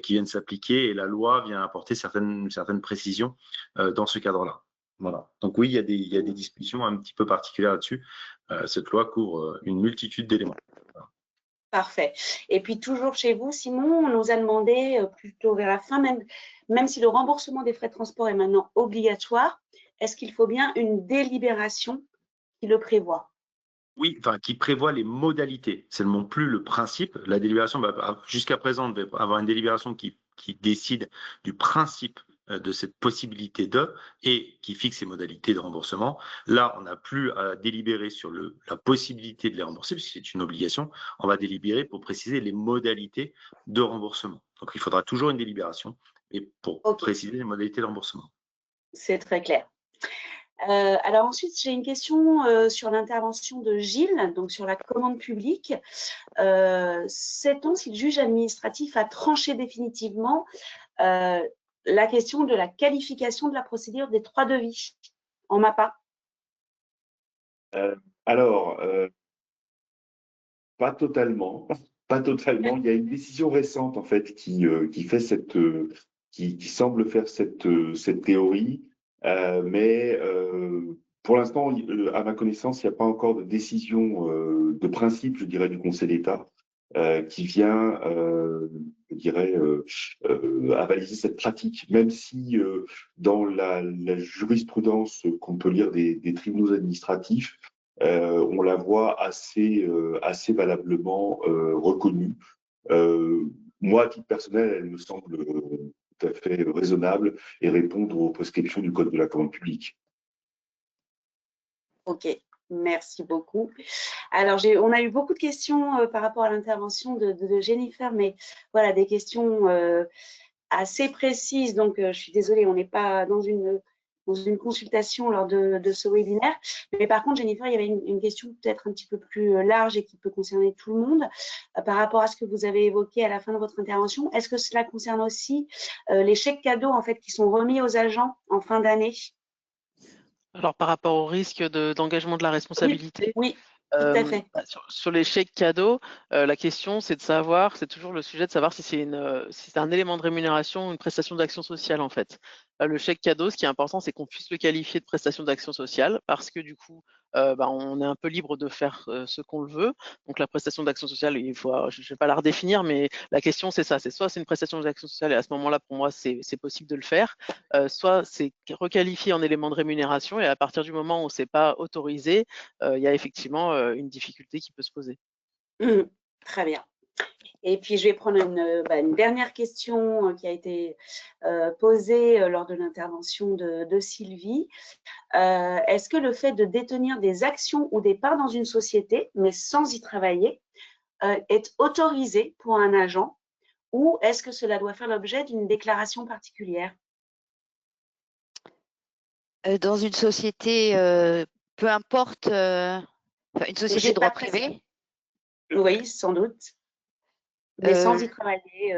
S2: qui viennent s'appliquer, et la loi vient apporter certaines précisions dans ce cadre-là. Voilà. Donc oui, il y a des discussions un petit peu particulières là-dessus. Cette loi couvre une multitude d'éléments. Voilà.
S1: Parfait. Et puis toujours chez vous, Simon, on nous a demandé plutôt vers la fin, même si le remboursement des frais de transport est maintenant obligatoire, est-ce qu'il faut bien une délibération qui le prévoit?
S2: Oui, enfin, qui prévoit les modalités. C'est non plus le principe. La délibération, jusqu'à présent, on devait avoir une délibération qui qui décide du principe de cette possibilité et qui fixe les modalités de remboursement. Là, on n'a plus à délibérer sur la possibilité de les rembourser, puisque c'est une obligation. On va délibérer pour préciser les modalités de remboursement. Donc, il faudra toujours une délibération et pour préciser les modalités de remboursement.
S1: C'est très clair. Alors ensuite, j'ai une question sur l'intervention de Gilles, donc sur la commande publique. Sait-on si le juge administratif a tranché définitivement la question de la qualification de la procédure des 3 devis en MAPA?
S3: Alors, pas totalement. Pas totalement. Il y a une décision récente, en fait, qui semble faire cette théorie. Mais pour l'instant, à ma connaissance, il n'y a pas encore de décision de principe, je dirais, du Conseil d'État qui vient, je dirais, avaliser cette pratique, même si dans la jurisprudence qu'on peut lire des tribunaux administratifs, on la voit assez valablement reconnue. Moi, à titre personnel, elle me semble tout à fait raisonnable et répondre aux prescriptions du Code de la commande publique.
S1: Ok, merci beaucoup. Alors, on a eu beaucoup de questions par rapport à l'intervention de Jennifer, mais voilà, des questions assez précises. Donc, je suis désolée, on n'est pas dans une consultation lors de ce webinaire. Mais par contre, Jennifer, il y avait une question peut-être un petit peu plus large et qui peut concerner tout le monde par rapport à ce que vous avez évoqué à la fin de votre intervention. Est-ce que cela concerne aussi les chèques cadeaux en fait, qui sont remis aux agents en fin d'année?
S4: Alors, par rapport au risque d'engagement de la responsabilité,
S1: oui, tout à fait.
S4: Sur les chèques cadeaux, la question, c'est de savoir, c'est toujours le sujet de savoir si c'est un élément de rémunération ou une prestation d'action sociale, en fait. Le chèque cadeau, ce qui est important, c'est qu'on puisse le qualifier de prestation d'action sociale parce que du coup, on est un peu libre de faire ce qu'on le veut. Donc, la prestation d'action sociale, je ne vais pas la redéfinir, mais la question, c'est ça. C'est soit c'est une prestation d'action sociale et à ce moment-là, pour moi, c'est possible de le faire. Soit c'est requalifié en élément de rémunération et à partir du moment où c'est pas autorisé, il y a effectivement une difficulté qui peut se poser.
S1: Très bien. Et puis, je vais prendre une dernière question qui a été posée lors de l'intervention de Sylvie. Est-ce que le fait de détenir des actions ou des parts dans une société, mais sans y travailler, est autorisé pour un agent ou est-ce que cela doit faire l'objet d'une déclaration particulière?
S7: Dans une société, peu importe, une société de droit privé?
S1: Oui, sans doute. Mais sans y travailler.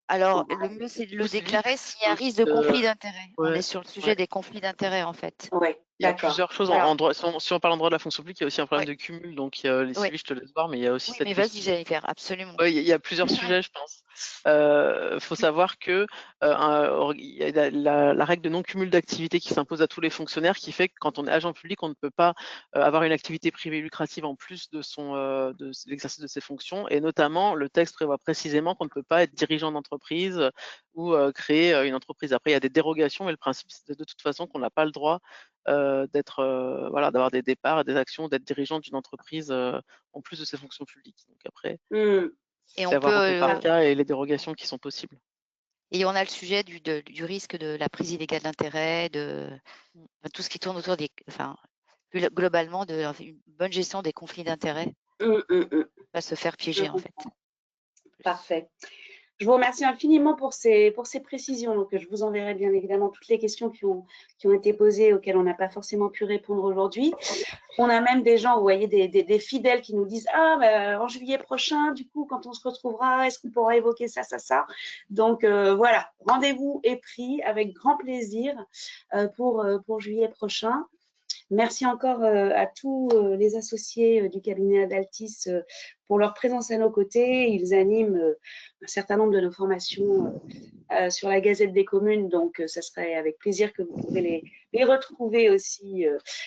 S7: Alors, le mieux, c'est de le déclarer s'il y a un risque de conflit d'intérêts. On est sur le sujet des conflits d'intérêts, en fait.
S1: Oui,
S4: il y a plusieurs choses en droit. Si on parle en droit de la fonction publique, il y a aussi un problème de cumul. Donc, les Sylvie, je te laisse voir, mais il y a aussi cette question.
S7: Vas-y, Jennifer, absolument.
S4: Oui, il y a plusieurs sujets, je pense. Faut savoir que il y a la règle de non-cumul d'activité qui s'impose à tous les fonctionnaires, qui fait que quand on est agent public, on ne peut pas avoir une activité privée lucrative en plus de l'exercice de ses fonctions. Et notamment, le texte prévoit précisément qu'on ne peut pas être dirigeant d'entreprise ou créer une entreprise. Après, il y a des dérogations, mais le principe, c'est de toute façon qu'on n'a pas le droit d'avoir des départs, des actions, d'être dirigeant d'une entreprise en plus de ses fonctions publiques. Donc après,
S7: et on peut
S4: par cas et les dérogations qui sont possibles.
S7: Et on a le sujet du risque de la prise illégale d'intérêt, de tout ce qui tourne autour globalement de une bonne gestion des conflits d'intérêts. Pas se faire piéger en fait.
S1: Parfait. Je vous remercie infiniment pour ces précisions. Donc, je vous enverrai bien évidemment toutes les questions qui ont été posées, auxquelles on n'a pas forcément pu répondre aujourd'hui. On a même des gens, vous voyez, des fidèles qui nous disent « Ah, en juillet prochain, du coup, quand on se retrouvera, est-ce qu'on pourra évoquer ça, ça, ça ?» Donc, voilà, rendez-vous est pris avec grand plaisir pour juillet prochain. Merci encore à tous les associés du cabinet Adaltis pour leur présence à nos côtés. Ils animent un certain nombre de nos formations sur la Gazette des communes, donc ça serait avec plaisir que vous pourrez les retrouver aussi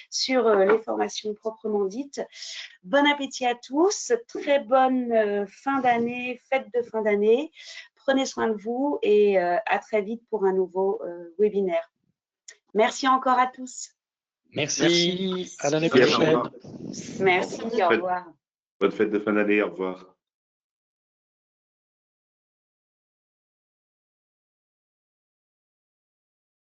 S1: sur les formations proprement dites. Bon appétit à tous, très bonne fin d'année, fête de fin d'année. Prenez soin de vous et à très vite pour un nouveau webinaire. Merci encore à tous.
S5: Merci. À l'année prochaine.
S1: Merci, au revoir.
S3: Bonne fête de fin d'année, au revoir.